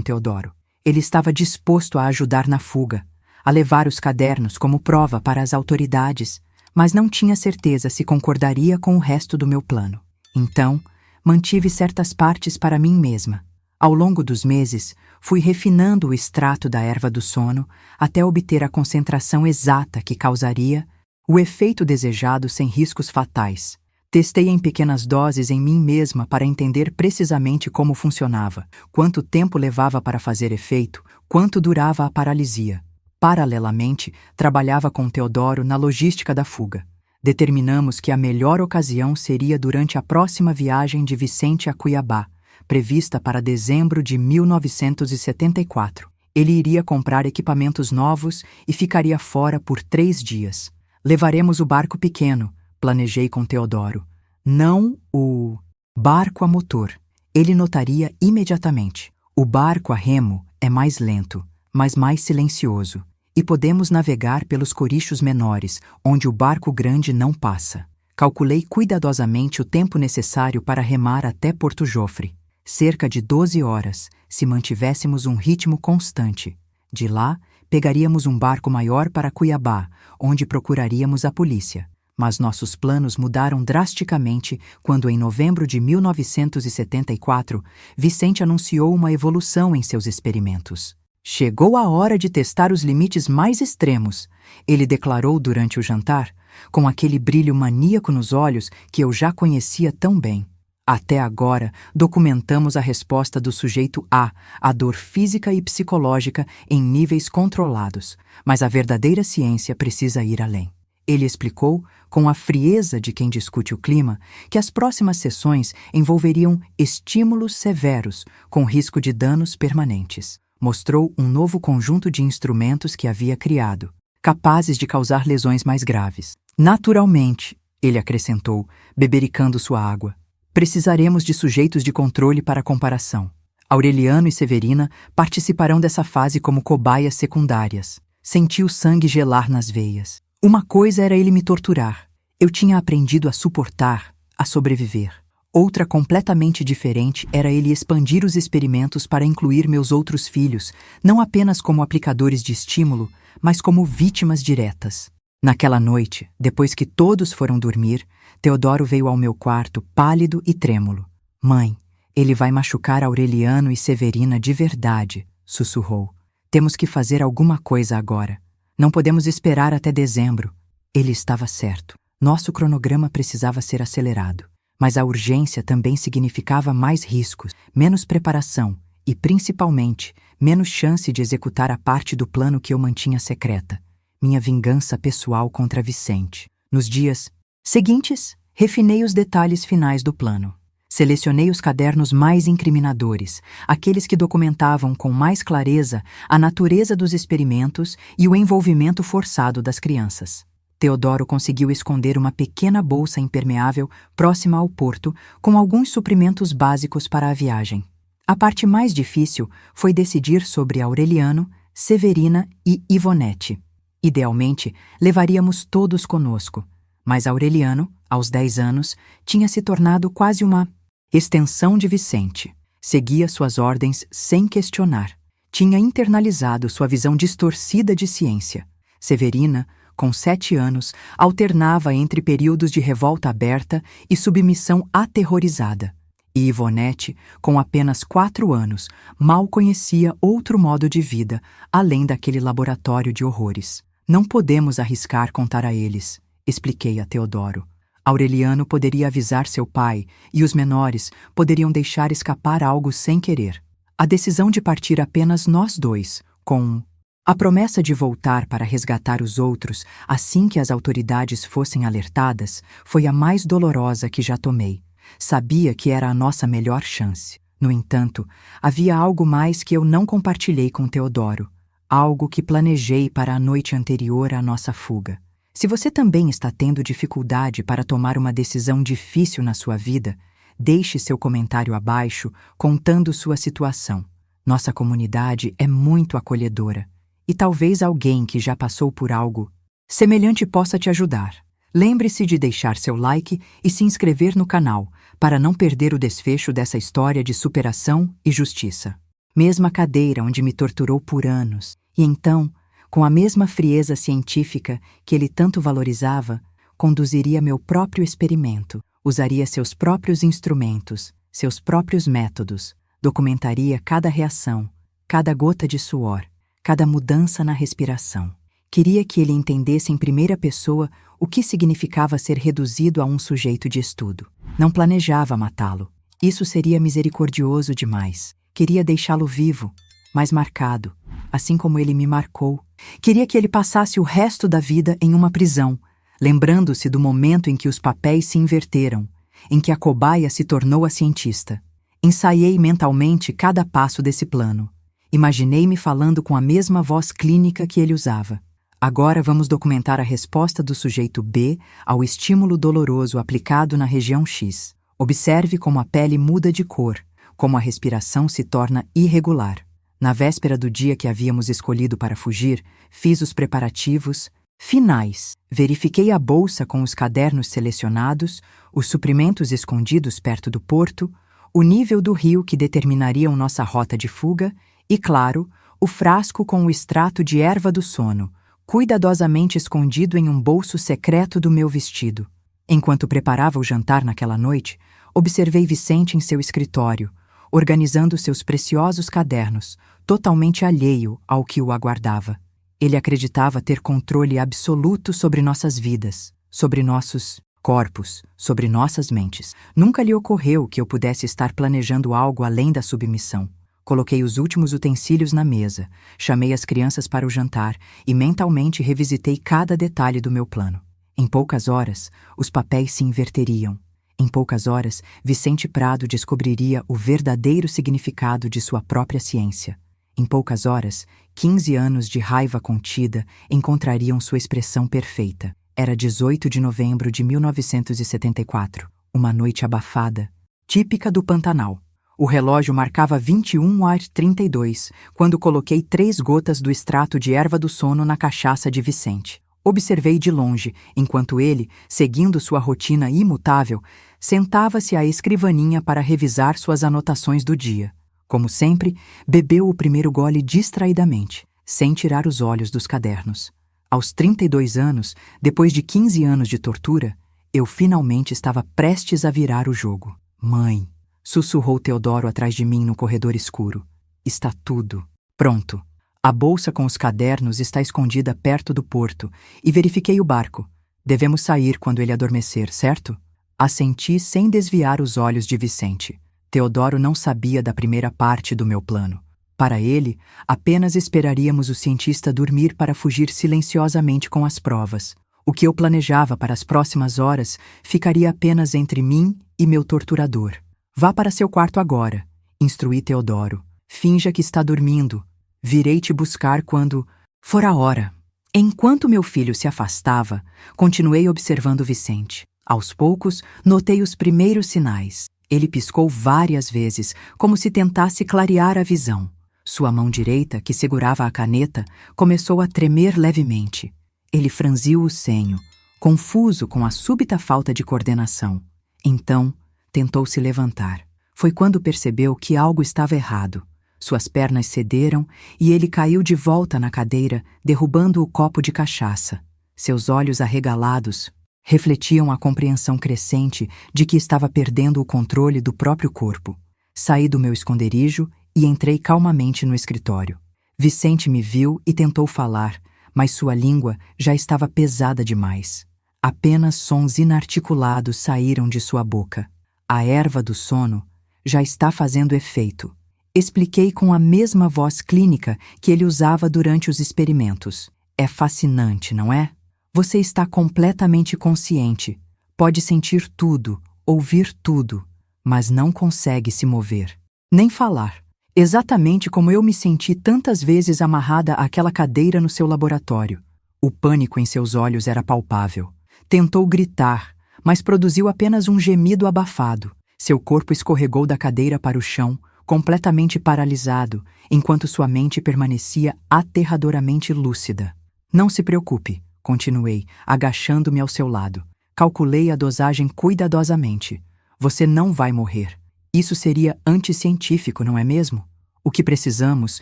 Teodoro. Ele estava disposto a ajudar na fuga, a levar os cadernos como prova para as autoridades, mas não tinha certeza se concordaria com o resto do meu plano. Então, mantive certas partes para mim mesma. Ao longo dos meses, fui refinando o extrato da erva do sono até obter a concentração exata que causaria o efeito desejado sem riscos fatais. Testei em pequenas doses em mim mesma para entender precisamente como funcionava, quanto tempo levava para fazer efeito, quanto durava a paralisia. Paralelamente, trabalhava com Teodoro na logística da fuga. Determinamos que a melhor ocasião seria durante a próxima viagem de Vicente a Cuiabá, prevista para dezembro de 1974. Ele iria comprar equipamentos novos e ficaria fora por 3 dias. Levaremos o barco pequeno, planejei com Teodoro. Não o barco a motor. Ele notaria imediatamente. O barco a remo é mais lento, mas mais silencioso, e podemos navegar pelos corichos menores, onde o barco grande não passa. Calculei cuidadosamente o tempo necessário para remar até Porto Jofre. Cerca de 12 horas, se mantivéssemos um ritmo constante. De lá, pegaríamos um barco maior para Cuiabá, onde procuraríamos a polícia. Mas nossos planos mudaram drasticamente quando, em novembro de 1974, Vicente anunciou uma evolução em seus experimentos. Chegou a hora de testar os limites mais extremos, ele declarou durante o jantar, com aquele brilho maníaco nos olhos que eu já conhecia tão bem. Até agora, documentamos a resposta do sujeito A à dor física e psicológica em níveis controlados, mas a verdadeira ciência precisa ir além. Ele explicou, com a frieza de quem discute o clima, que as próximas sessões envolveriam estímulos severos, com risco de danos permanentes. Mostrou um novo conjunto de instrumentos que havia criado, capazes de causar lesões mais graves. Naturalmente, ele acrescentou, bebericando sua água, precisaremos de sujeitos de controle para comparação. Aureliano e Severina participarão dessa fase como cobaias secundárias. Senti o sangue gelar nas veias. Uma coisa era ele me torturar. Eu tinha aprendido a suportar, a sobreviver. Outra completamente diferente era ele expandir os experimentos para incluir meus outros filhos, não apenas como aplicadores de estímulo, mas como vítimas diretas. Naquela noite, depois que todos foram dormir, Teodoro veio ao meu quarto, pálido e trêmulo. Mãe, ele vai machucar Aureliano e Severina de verdade, sussurrou. Temos que fazer alguma coisa agora. Não podemos esperar até dezembro. Ele estava certo. Nosso cronograma precisava ser acelerado. Mas a urgência também significava mais riscos, menos preparação e, principalmente, menos chance de executar a parte do plano que eu mantinha secreta. Minha vingança pessoal contra Vicente. Nos dias seguintes, refinei os detalhes finais do plano. Selecionei os cadernos mais incriminadores, aqueles que documentavam com mais clareza a natureza dos experimentos e o envolvimento forçado das crianças. Teodoro conseguiu esconder uma pequena bolsa impermeável próxima ao porto, com alguns suprimentos básicos para a viagem. A parte mais difícil foi decidir sobre Aureliano, Severina e Ivonete. Idealmente, levaríamos todos conosco, mas Aureliano, aos 10 anos, tinha se tornado quase uma extensão de Vicente. Seguia suas ordens sem questionar. Tinha internalizado sua visão distorcida de ciência. Severina, com 7 anos, alternava entre períodos de revolta aberta e submissão aterrorizada. E Ivonete, com apenas 4 anos, mal conhecia outro modo de vida, além daquele laboratório de horrores. Não podemos arriscar contar a eles, expliquei a Teodoro. Aureliano poderia avisar seu pai, e os menores poderiam deixar escapar algo sem querer. A decisão de partir apenas nós dois, com a promessa de voltar para resgatar os outros assim que as autoridades fossem alertadas, foi a mais dolorosa que já tomei. Sabia que era a nossa melhor chance. No entanto, havia algo mais que eu não compartilhei com Teodoro. Algo que planejei para a noite anterior à nossa fuga. Se você também está tendo dificuldade para tomar uma decisão difícil na sua vida, deixe seu comentário abaixo contando sua situação. Nossa comunidade é muito acolhedora. E talvez alguém que já passou por algo semelhante possa te ajudar. Lembre-se de deixar seu like e se inscrever no canal para não perder o desfecho dessa história de superação e justiça. Mesma cadeira onde me torturou por anos, e então, com a mesma frieza científica que ele tanto valorizava, conduziria meu próprio experimento, usaria seus próprios instrumentos, seus próprios métodos, documentaria cada reação, cada gota de suor, cada mudança na respiração. Queria que ele entendesse em primeira pessoa o que significava ser reduzido a um sujeito de estudo. Não planejava matá-lo. Isso seria misericordioso demais. Queria deixá-lo vivo, mas marcado, assim como ele me marcou. Queria que ele passasse o resto da vida em uma prisão, lembrando-se do momento em que os papéis se inverteram, em que a cobaia se tornou a cientista. Ensaiei mentalmente cada passo desse plano. Imaginei-me falando com a mesma voz clínica que ele usava. Agora vamos documentar a resposta do sujeito B ao estímulo doloroso aplicado na região X. Observe como a pele muda de cor, como a respiração se torna irregular. Na véspera do dia que havíamos escolhido para fugir, fiz os preparativos finais. Verifiquei a bolsa com os cadernos selecionados, os suprimentos escondidos perto do porto, o nível do rio que determinariam nossa rota de fuga e, claro, o frasco com o extrato de erva do sono, cuidadosamente escondido em um bolso secreto do meu vestido. Enquanto preparava o jantar naquela noite, observei Vicente em seu escritório, organizando seus preciosos cadernos, totalmente alheio ao que o aguardava. Ele acreditava ter controle absoluto sobre nossas vidas, sobre nossos corpos, sobre nossas mentes. Nunca lhe ocorreu que eu pudesse estar planejando algo além da submissão. Coloquei os últimos utensílios na mesa, chamei as crianças para o jantar e mentalmente revisitei cada detalhe do meu plano. Em poucas horas, os papéis se inverteriam. Em poucas horas, Vicente Prado descobriria o verdadeiro significado de sua própria ciência. Em poucas horas, 15 anos de raiva contida encontrariam sua expressão perfeita. Era 18 de novembro de 1974, uma noite abafada, típica do Pantanal. O relógio marcava 21h32, quando coloquei 3 gotas do extrato de erva do sono na cachaça de Vicente. Observei de longe, enquanto ele, seguindo sua rotina imutável, sentava-se à escrivaninha para revisar suas anotações do dia. Como sempre, bebeu o primeiro gole distraidamente, sem tirar os olhos dos cadernos. Aos 32 anos, depois de 15 anos de tortura, eu finalmente estava prestes a virar o jogo. Mãe, sussurrou Teodoro atrás de mim no corredor escuro. Está tudo pronto. A bolsa com os cadernos está escondida perto do porto e verifiquei o barco. Devemos sair quando ele adormecer, certo? Assenti sem desviar os olhos de Vicente. Teodoro não sabia da primeira parte do meu plano. Para ele, apenas esperaríamos o cientista dormir para fugir silenciosamente com as provas. O que eu planejava para as próximas horas ficaria apenas entre mim e meu torturador. Vá para seu quarto agora, instruí Teodoro. Finja que está dormindo. Virei te buscar quando for a hora. Enquanto meu filho se afastava, continuei observando Vicente. Aos poucos, notei os primeiros sinais. Ele piscou várias vezes, como se tentasse clarear a visão. Sua mão direita, que segurava a caneta, começou a tremer levemente. Ele franziu o senho, confuso com a súbita falta de coordenação. Então, tentou se levantar. Foi quando percebeu que algo estava errado. Suas pernas cederam e ele caiu de volta na cadeira, derrubando o copo de cachaça. Seus olhos arregalados refletiam a compreensão crescente de que estava perdendo o controle do próprio corpo. Saí do meu esconderijo e entrei calmamente no escritório. Vicente me viu e tentou falar, mas sua língua já estava pesada demais. Apenas sons inarticulados saíram de sua boca. A erva do sono já está fazendo efeito. Expliquei com a mesma voz clínica que ele usava durante os experimentos. É fascinante, não é? Você está completamente consciente, pode sentir tudo, ouvir tudo, mas não consegue se mover, nem falar. Exatamente como eu me senti tantas vezes amarrada àquela cadeira no seu laboratório. O pânico em seus olhos era palpável. Tentou gritar, mas produziu apenas um gemido abafado. Seu corpo escorregou da cadeira para o chão, completamente paralisado, enquanto sua mente permanecia aterradoramente lúcida. Não se preocupe, continuei, agachando-me ao seu lado. Calculei a dosagem cuidadosamente. Você não vai morrer. Isso seria anticientífico, não é mesmo? O que precisamos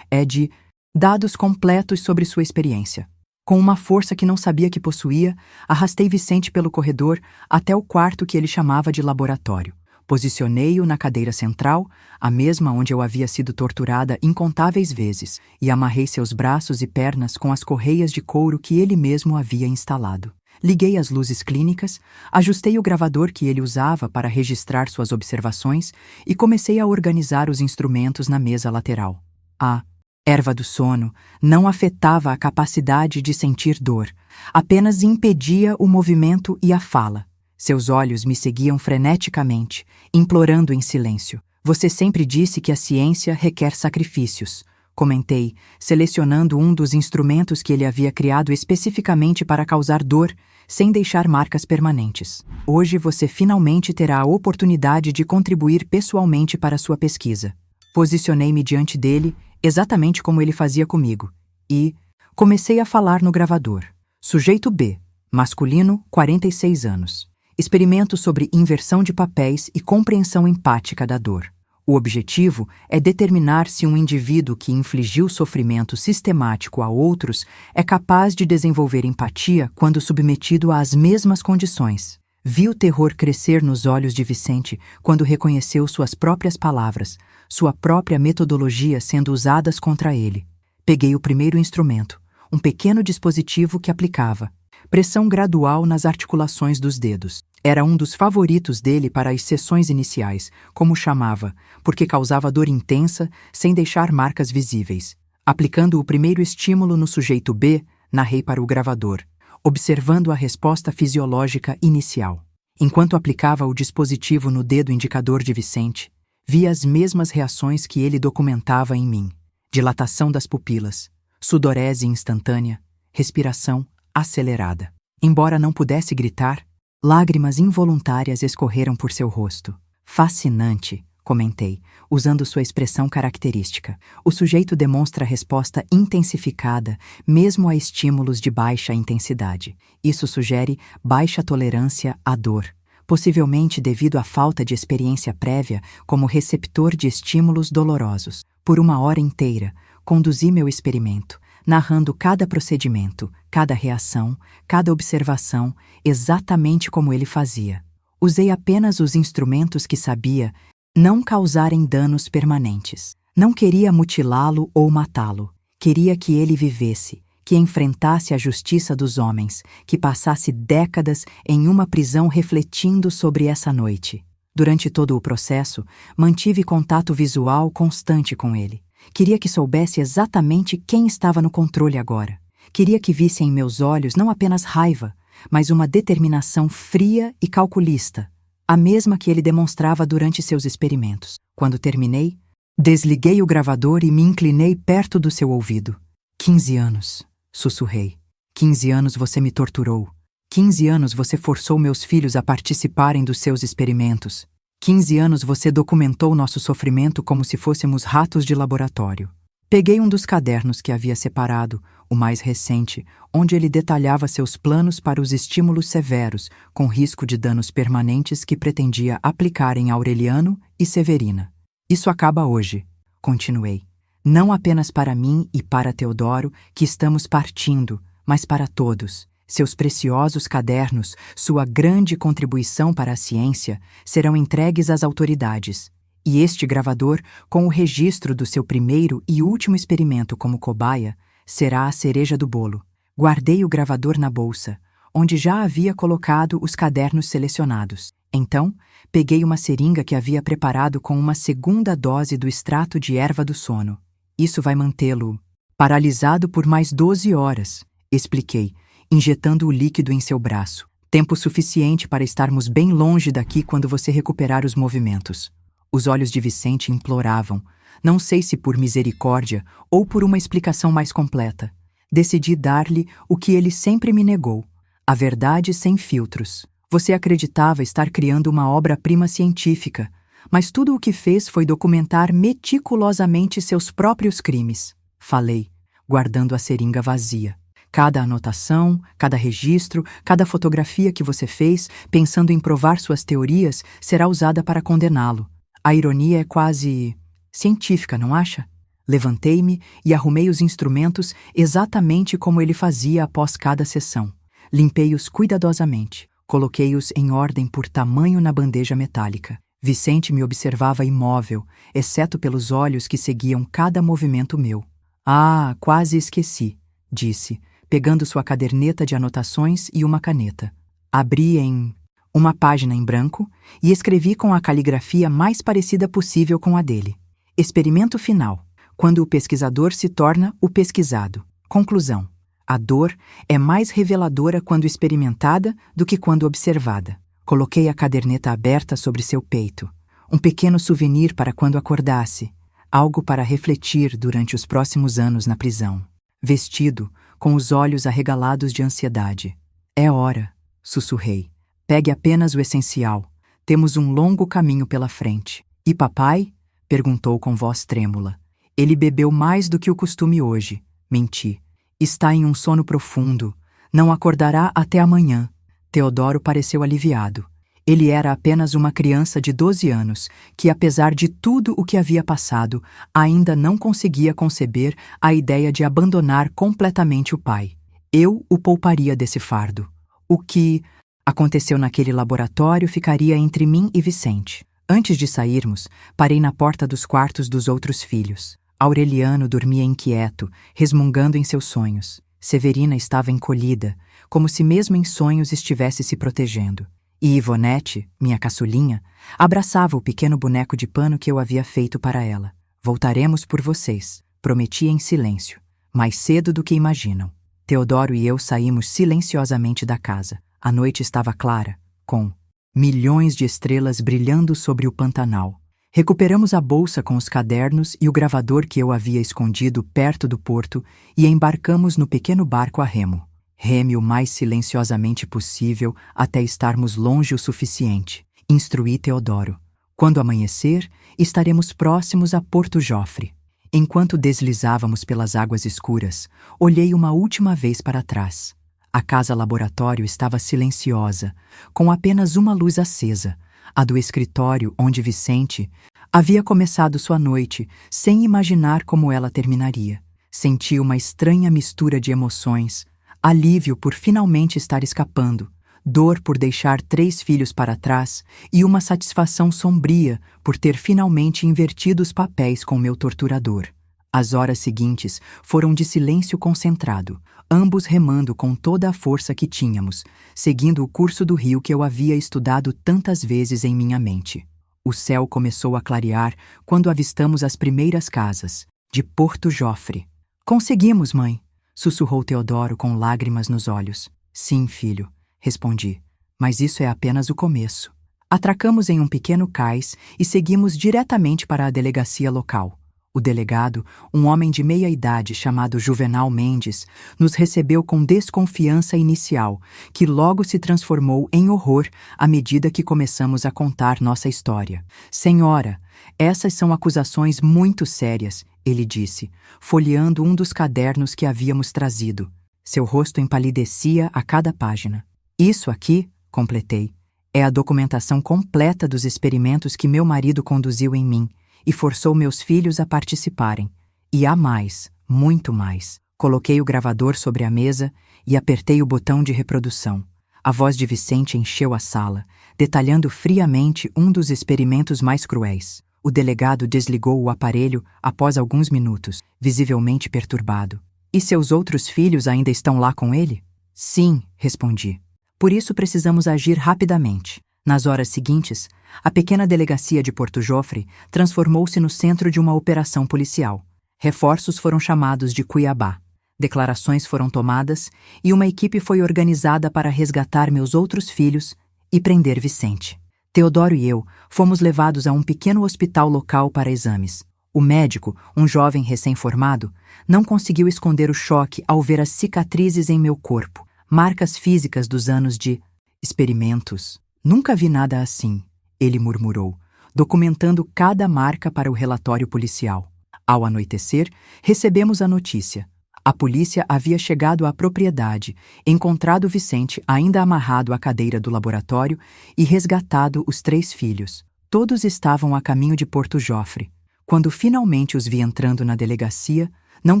é de dados completos sobre sua experiência. Com uma força que não sabia que possuía, arrastei Vicente pelo corredor até o quarto que ele chamava de laboratório. Posicionei-o na cadeira central, a mesma onde eu havia sido torturada incontáveis vezes, e amarrei seus braços e pernas com as correias de couro que ele mesmo havia instalado. Liguei as luzes clínicas, ajustei o gravador que ele usava para registrar suas observações e comecei a organizar os instrumentos na mesa lateral. A erva do sono não afetava a capacidade de sentir dor, apenas impedia o movimento e a fala. Seus olhos me seguiam freneticamente, implorando em silêncio. Você sempre disse que a ciência requer sacrifícios, comentei, selecionando um dos instrumentos que ele havia criado especificamente para causar dor, sem deixar marcas permanentes. Hoje você finalmente terá a oportunidade de contribuir pessoalmente para sua pesquisa. Posicionei-me diante dele, exatamente como ele fazia comigo, e comecei a falar no gravador. Sujeito B, masculino, 46 anos. Experimento sobre inversão de papéis e compreensão empática da dor. O objetivo é determinar se um indivíduo que infligiu sofrimento sistemático a outros é capaz de desenvolver empatia quando submetido às mesmas condições. Vi o terror crescer nos olhos de Vicente quando reconheceu suas próprias palavras, sua própria metodologia sendo usadas contra ele. Peguei o primeiro instrumento, um pequeno dispositivo que aplicava pressão gradual nas articulações dos dedos. Era um dos favoritos dele para as sessões iniciais, como chamava, porque causava dor intensa sem deixar marcas visíveis. Aplicando o primeiro estímulo no sujeito B, narrei para o gravador, observando a resposta fisiológica inicial. Enquanto aplicava o dispositivo no dedo indicador de Vicente, vi as mesmas reações que ele documentava em mim. Dilatação das pupilas, sudorese instantânea, respiração acelerada. Embora não pudesse gritar, lágrimas involuntárias escorreram por seu rosto. Fascinante, comentei, usando sua expressão característica. O sujeito demonstra resposta intensificada, mesmo a estímulos de baixa intensidade. Isso sugere baixa tolerância à dor, possivelmente devido à falta de experiência prévia como receptor de estímulos dolorosos. Por 1 hora inteira, conduzi meu experimento, narrando cada procedimento, cada reação, cada observação, exatamente como ele fazia. Usei apenas os instrumentos que sabia não causarem danos permanentes. Não queria mutilá-lo ou matá-lo. Queria que ele vivesse, que enfrentasse a justiça dos homens, que passasse décadas em uma prisão refletindo sobre essa noite. Durante todo o processo, mantive contato visual constante com ele. Queria que soubesse exatamente quem estava no controle agora. Queria que visse em meus olhos não apenas raiva, mas uma determinação fria e calculista, a mesma que ele demonstrava durante seus experimentos. Quando terminei, desliguei o gravador e me inclinei perto do seu ouvido. 15 anos, sussurrei. 15 anos você me torturou. 15 anos você forçou meus filhos a participarem dos seus experimentos. 15 anos você documentou nosso sofrimento como se fôssemos ratos de laboratório. Peguei um dos cadernos que havia separado, o mais recente, onde ele detalhava seus planos para os estímulos severos, com risco de danos permanentes que pretendia aplicar em Aureliano e Severina. Isso acaba hoje, continuei. Não apenas para mim e para Teodoro, que estamos partindo, mas para todos. Seus preciosos cadernos, sua grande contribuição para a ciência, serão entregues às autoridades. E este gravador, com o registro do seu primeiro e último experimento como cobaia, será a cereja do bolo. Guardei o gravador na bolsa, onde já havia colocado os cadernos selecionados. Então, peguei uma seringa que havia preparado com uma segunda dose do extrato de erva do sono. Isso vai mantê-lo paralisado por mais 12 horas, expliquei, injetando o líquido em seu braço. Tempo suficiente para estarmos bem longe daqui quando você recuperar os movimentos. Os olhos de Vicente imploravam, não sei se por misericórdia ou por uma explicação mais completa. Decidi dar-lhe o que ele sempre me negou, a verdade sem filtros. Você acreditava estar criando uma obra-prima científica, mas tudo o que fez foi documentar meticulosamente seus próprios crimes. Falei, guardando a seringa vazia. Cada anotação, cada registro, cada fotografia que você fez, pensando em provar suas teorias, será usada para condená-lo. A ironia é quase científica, não acha? Levantei-me e arrumei os instrumentos exatamente como ele fazia após cada sessão. Limpei-os cuidadosamente. Coloquei-os em ordem por tamanho na bandeja metálica. Vicente me observava imóvel, exceto pelos olhos que seguiam cada movimento meu. Ah, quase esqueci, disse, pegando sua caderneta de anotações e uma caneta. Abri em uma página em branco e escrevi com a caligrafia mais parecida possível com a dele. Experimento final. Quando o pesquisador se torna o pesquisado. Conclusão. A dor é mais reveladora quando experimentada do que quando observada. Coloquei a caderneta aberta sobre seu peito. Um pequeno souvenir para quando acordasse. Algo para refletir durante os próximos anos na prisão. Vestido, com os olhos arregalados de ansiedade. É hora, sussurrei. Pegue apenas o essencial. Temos um longo caminho pela frente. E papai? Perguntou com voz trêmula. Ele bebeu mais do que o costume hoje. Menti. Está em um sono profundo. Não acordará até amanhã. Teodoro pareceu aliviado. Ele era apenas uma criança de 12 anos, que apesar de tudo o que havia passado, ainda não conseguia conceber a ideia de abandonar completamente o pai. Eu o pouparia desse fardo. O que aconteceu naquele laboratório ficaria entre mim e Vicente. Antes de sairmos, parei na porta dos quartos dos outros filhos. Aureliano dormia inquieto, resmungando em seus sonhos. Severina estava encolhida, como se mesmo em sonhos estivesse se protegendo. E Ivonete, minha caçulinha, abraçava o pequeno boneco de pano que eu havia feito para ela. Voltaremos por vocês, prometi em silêncio, mais cedo do que imaginam. Teodoro e eu saímos silenciosamente da casa. A noite estava clara, com milhões de estrelas brilhando sobre o Pantanal. Recuperamos a bolsa com os cadernos e o gravador que eu havia escondido perto do porto e embarcamos no pequeno barco a remo. Reme o mais silenciosamente possível até estarmos longe o suficiente. Instruí Teodoro. Quando amanhecer, estaremos próximos a Porto Jofre. Enquanto deslizávamos pelas águas escuras, olhei uma última vez para trás. A casa-laboratório estava silenciosa, com apenas uma luz acesa, a do escritório onde Vicente havia começado sua noite, sem imaginar como ela terminaria. Senti uma estranha mistura de emoções, alívio por finalmente estar escapando, dor por deixar 3 filhos para trás e uma satisfação sombria por ter finalmente invertido os papéis com meu torturador. As horas seguintes foram de silêncio concentrado, ambos remando com toda a força que tínhamos, seguindo o curso do rio que eu havia estudado tantas vezes em minha mente. O céu começou a clarear quando avistamos as primeiras casas, de Porto Jofre. "Conseguimos, mãe", sussurrou Teodoro com lágrimas nos olhos. "Sim, filho", respondi, "mas isso é apenas o começo." Atracamos em um pequeno cais e seguimos diretamente para a delegacia local. O delegado, um homem de meia-idade chamado Juvenal Mendes, nos recebeu com desconfiança inicial, que logo se transformou em horror à medida que começamos a contar nossa história. "Senhora, essas são acusações muito sérias", ele disse, folheando um dos cadernos que havíamos trazido. Seu rosto empalidecia a cada página. "Isso aqui", completei, "é a documentação completa dos experimentos que meu marido conduziu em mim e forçou meus filhos a participarem. E há mais, muito mais." Coloquei o gravador sobre a mesa e apertei o botão de reprodução. A voz de Vicente encheu a sala, detalhando friamente um dos experimentos mais cruéis. O delegado desligou o aparelho após alguns minutos, visivelmente perturbado. "E seus outros filhos ainda estão lá com ele?" "Sim", respondi. "Por isso precisamos agir rapidamente." Nas horas seguintes, a pequena delegacia de Porto Jofre transformou-se no centro de uma operação policial. Reforços foram chamados de Cuiabá. Declarações foram tomadas e uma equipe foi organizada para resgatar meus outros filhos e prender Vicente. Teodoro e eu fomos levados a um pequeno hospital local para exames. O médico, um jovem recém-formado, não conseguiu esconder o choque ao ver as cicatrizes em meu corpo, marcas físicas dos anos de experimentos. "Nunca vi nada assim", ele murmurou, documentando cada marca para o relatório policial. Ao anoitecer, recebemos a notícia. A polícia havia chegado à propriedade, encontrado Vicente ainda amarrado à cadeira do laboratório e resgatado os 3 filhos. Todos estavam a caminho de Porto Jofre. Quando finalmente os vi entrando na delegacia, não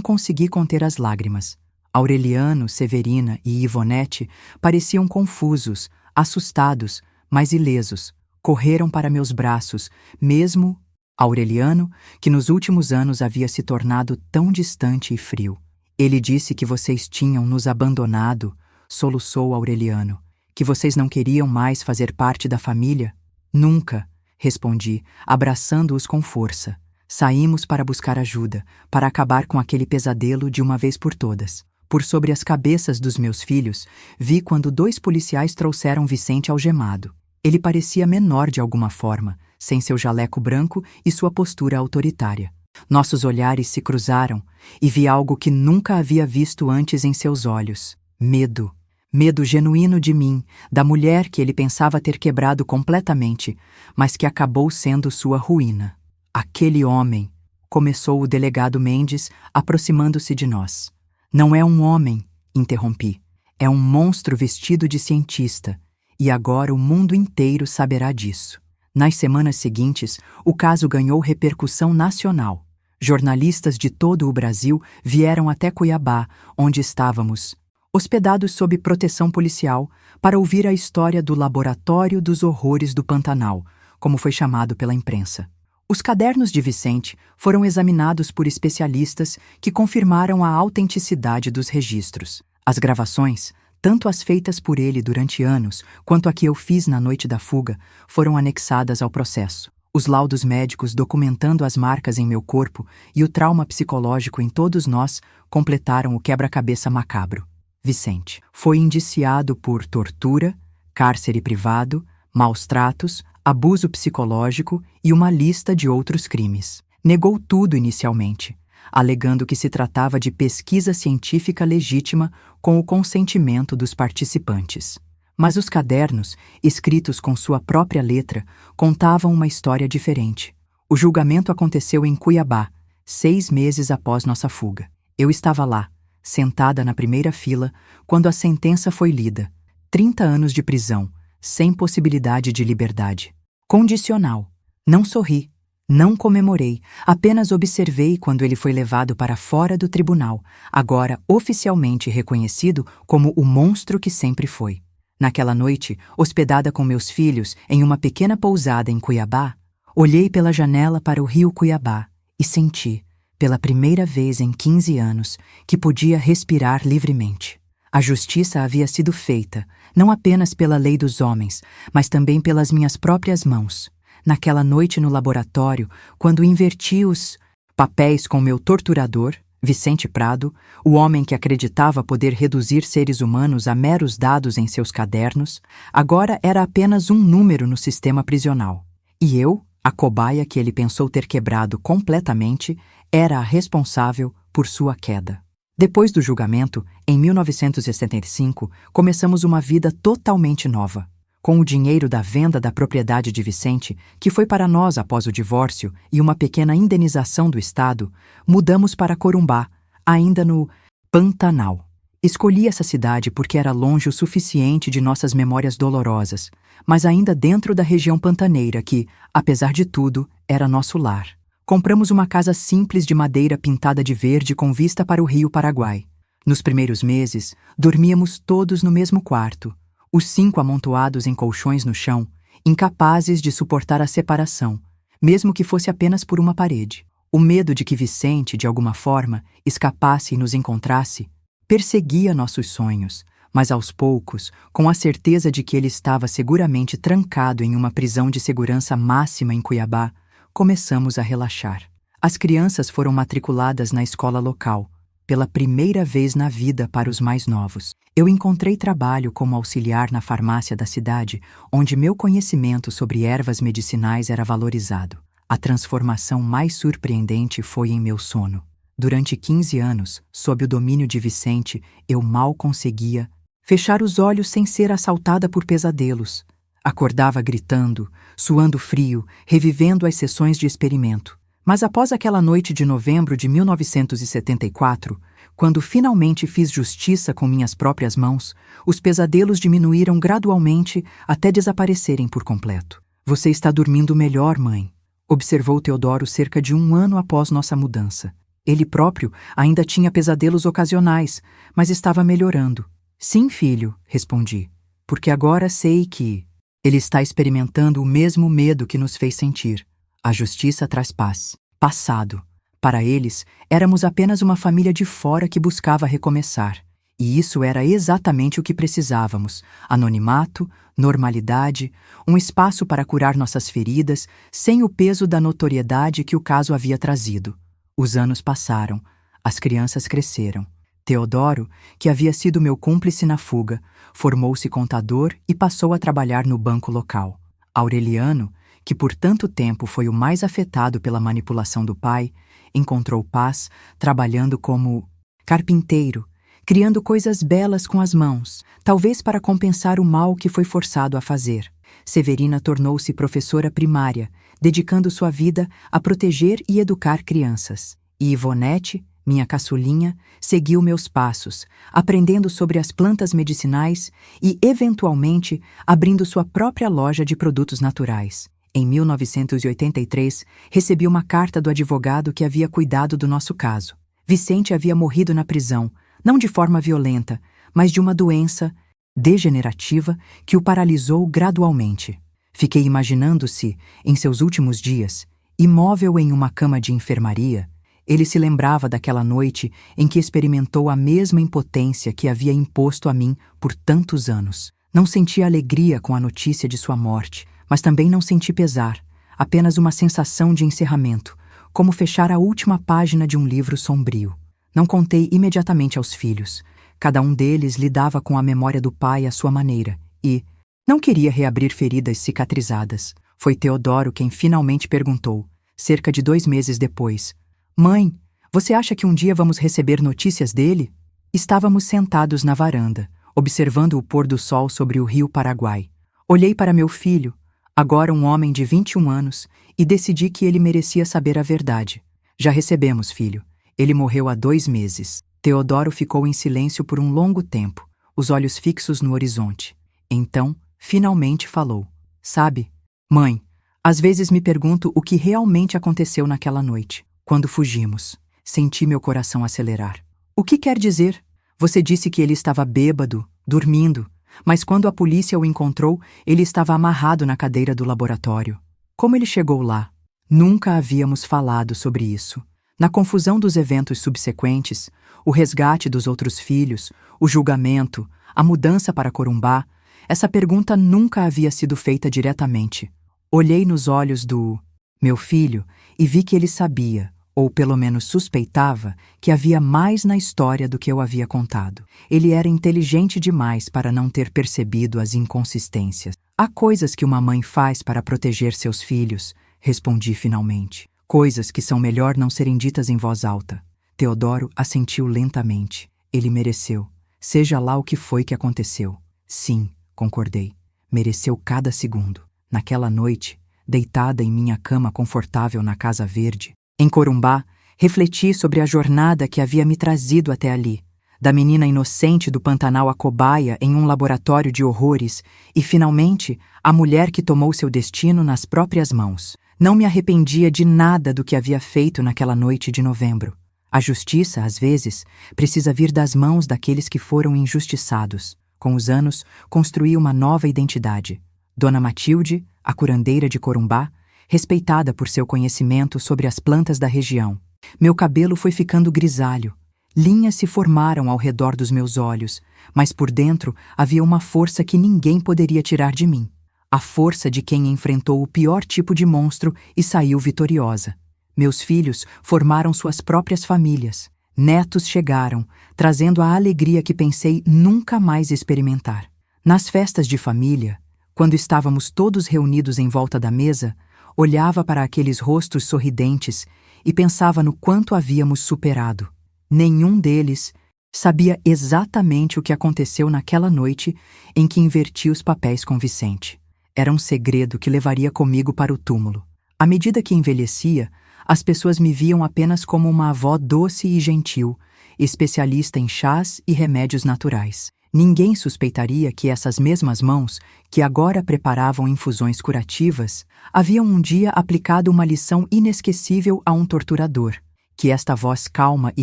consegui conter as lágrimas. Aureliano, Severina e Ivonete pareciam confusos, assustados, mas ilesos. Correram para meus braços, mesmo Aureliano, que nos últimos anos havia se tornado tão distante e frio. "Ele disse que vocês tinham nos abandonado", soluçou Aureliano. "Que vocês não queriam mais fazer parte da família?" "Nunca", respondi, abraçando-os com força. Saímos para buscar ajuda, para acabar com aquele pesadelo de uma vez por todas. Por sobre as cabeças dos meus filhos, vi quando 2 policiais trouxeram Vicente algemado. Ele parecia menor de alguma forma, sem seu jaleco branco e sua postura autoritária. Nossos olhares se cruzaram e vi algo que nunca havia visto antes em seus olhos: medo. Medo genuíno de mim, da mulher que ele pensava ter quebrado completamente, mas que acabou sendo sua ruína. "Aquele homem", começou o delegado Mendes, aproximando-se de nós. "Não é um homem", interrompi. "É um monstro vestido de cientista, e agora o mundo inteiro saberá disso." Nas semanas seguintes, o caso ganhou repercussão nacional. Jornalistas de todo o Brasil vieram até Cuiabá, onde estávamos, hospedados sob proteção policial, para ouvir a história do Laboratório dos Horrores do Pantanal, como foi chamado pela imprensa. Os cadernos de Vicente foram examinados por especialistas que confirmaram a autenticidade dos registros. As gravações, tanto as feitas por ele durante anos quanto a que eu fiz na noite da fuga, foram anexadas ao processo. Os laudos médicos documentando as marcas em meu corpo e o trauma psicológico em todos nós completaram o quebra-cabeça macabro. Vicente foi indiciado por tortura, cárcere privado, maus tratos, abuso psicológico e uma lista de outros crimes. Negou tudo inicialmente, alegando que se tratava de pesquisa científica legítima com o consentimento dos participantes. Mas os cadernos, escritos com sua própria letra, contavam uma história diferente. O julgamento aconteceu em Cuiabá, 6 meses após nossa fuga. Eu estava lá, sentada na primeira fila, quando a sentença foi lida. 30 anos de prisão, sem possibilidade de liberdade. Condicional. Não sorri, não comemorei, apenas observei quando ele foi levado para fora do tribunal, agora oficialmente reconhecido como o monstro que sempre foi. Naquela noite, hospedada com meus filhos em uma pequena pousada em Cuiabá, olhei pela janela para o rio Cuiabá e senti, pela primeira vez em 15 anos, que podia respirar livremente. A justiça havia sido feita, não apenas pela lei dos homens, mas também pelas minhas próprias mãos. Naquela noite no laboratório, quando inverti os papéis com meu torturador, Vicente Prado, o homem que acreditava poder reduzir seres humanos a meros dados em seus cadernos, agora era apenas um número no sistema prisional. E eu, a cobaia que ele pensou ter quebrado completamente, era a responsável por sua queda. Depois do julgamento, em 1975, começamos uma vida totalmente nova. Com o dinheiro da venda da propriedade de Vicente, que foi para nós após o divórcio, e uma pequena indenização do Estado, mudamos para Corumbá, ainda no Pantanal. Escolhi essa cidade porque era longe o suficiente de nossas memórias dolorosas, mas ainda dentro da região pantaneira que, apesar de tudo, era nosso lar. Compramos uma casa simples de madeira pintada de verde com vista para o rio Paraguai. Nos primeiros meses, dormíamos todos no mesmo quarto, os 5 amontoados em colchões no chão, incapazes de suportar a separação, mesmo que fosse apenas por uma parede. O medo de que Vicente, de alguma forma, escapasse e nos encontrasse, perseguia nossos sonhos, mas aos poucos, com a certeza de que ele estava seguramente trancado em uma prisão de segurança máxima em Cuiabá, começamos a relaxar. As crianças foram matriculadas na escola local, pela primeira vez na vida para os mais novos. Eu encontrei trabalho como auxiliar na farmácia da cidade, onde meu conhecimento sobre ervas medicinais era valorizado. A transformação mais surpreendente foi em meu sono. Durante 15 anos, sob o domínio de Vicente, eu mal conseguia fechar os olhos sem ser assaltada por pesadelos. Acordava gritando, suando frio, revivendo as sessões de experimento. Mas após aquela noite de novembro de 1974, quando finalmente fiz justiça com minhas próprias mãos, os pesadelos diminuíram gradualmente até desaparecerem por completo. Você está dormindo melhor, mãe, observou Teodoro cerca de 1 ano após nossa mudança. Ele próprio ainda tinha pesadelos ocasionais, mas estava melhorando. Sim, filho, respondi, porque agora sei que ele está experimentando o mesmo medo que nos fez sentir. A justiça traz paz. Passado. Para eles, éramos apenas uma família de fora que buscava recomeçar. E isso era exatamente o que precisávamos: anonimato, normalidade, um espaço para curar nossas feridas, sem o peso da notoriedade que o caso havia trazido. Os anos passaram, as crianças cresceram. Teodoro, que havia sido meu cúmplice na fuga, formou-se contador e passou a trabalhar no banco local. Aureliano, que por tanto tempo foi o mais afetado pela manipulação do pai, encontrou paz trabalhando como carpinteiro, criando coisas belas com as mãos, talvez para compensar o mal que foi forçado a fazer. Severina tornou-se professora primária, dedicando sua vida a proteger e educar crianças. E Ivonete, minha caçulinha, seguiu meus passos, aprendendo sobre as plantas medicinais e, eventualmente, abrindo sua própria loja de produtos naturais. Em 1983, recebi uma carta do advogado que havia cuidado do nosso caso. Vicente havia morrido na prisão, não de forma violenta, mas de uma doença degenerativa que o paralisou gradualmente. Fiquei imaginando-se, em seus últimos dias, imóvel em uma cama de enfermaria. Ele se lembrava daquela noite em que experimentou a mesma impotência que havia imposto a mim por tantos anos. Não senti alegria com a notícia de sua morte, mas também não senti pesar, apenas uma sensação de encerramento, como fechar a última página de um livro sombrio. Não contei imediatamente aos filhos. Cada um deles lidava com a memória do pai à sua maneira e não queria reabrir feridas cicatrizadas. Foi Teodoro quem finalmente perguntou, cerca de 2 meses depois: "Mãe, você acha que um dia vamos receber notícias dele?" Estávamos sentados na varanda, observando o pôr do sol sobre o rio Paraguai. Olhei para meu filho, agora um homem de 21 anos, e decidi que ele merecia saber a verdade. Já recebemos, filho. Ele morreu há 2 meses. Teodoro ficou em silêncio por um longo tempo, os olhos fixos no horizonte. Então, finalmente falou. Sabe, mãe, às vezes me pergunto o que realmente aconteceu naquela noite, quando fugimos. Senti meu coração acelerar. O que quer dizer? Você disse que ele estava bêbado, dormindo, mas quando a polícia o encontrou, ele estava amarrado na cadeira do laboratório. Como ele chegou lá? Nunca havíamos falado sobre isso. Na confusão dos eventos subsequentes, o resgate dos outros filhos, o julgamento, a mudança para Corumbá, essa pergunta nunca havia sido feita diretamente. Olhei nos olhos do meu filho e vi que ele sabia, ou pelo menos suspeitava, que havia mais na história do que eu havia contado. Ele era inteligente demais para não ter percebido as inconsistências. Há coisas que uma mãe faz para proteger seus filhos, respondi finalmente. Coisas que são melhor não serem ditas em voz alta. Teodoro assentiu lentamente. Ele mereceu. Seja lá o que foi que aconteceu. Sim, concordei. Mereceu cada segundo. Naquela noite, deitada em minha cama confortável na Casa Verde, em Corumbá, refleti sobre a jornada que havia me trazido até ali, da menina inocente do Pantanal à cobaia em um laboratório de horrores e, finalmente, a mulher que tomou seu destino nas próprias mãos. Não me arrependia de nada do que havia feito naquela noite de novembro. A justiça, às vezes, precisa vir das mãos daqueles que foram injustiçados. Com os anos, construí uma nova identidade. Dona Matilde, a curandeira de Corumbá, respeitada por seu conhecimento sobre as plantas da região. Meu cabelo foi ficando grisalho. Linhas se formaram ao redor dos meus olhos, mas por dentro havia uma força que ninguém poderia tirar de mim. A força de quem enfrentou o pior tipo de monstro e saiu vitoriosa. Meus filhos formaram suas próprias famílias. Netos chegaram, trazendo a alegria que pensei nunca mais experimentar. Nas festas de família, quando estávamos todos reunidos em volta da mesa, olhava para aqueles rostos sorridentes e pensava no quanto havíamos superado. Nenhum deles sabia exatamente o que aconteceu naquela noite em que inverti os papéis com Vicente. Era um segredo que levaria comigo para o túmulo. À medida que envelhecia, as pessoas me viam apenas como uma avó doce e gentil, especialista em chás e remédios naturais. Ninguém suspeitaria que essas mesmas mãos, que agora preparavam infusões curativas, haviam um dia aplicado uma lição inesquecível a um torturador, que esta voz calma e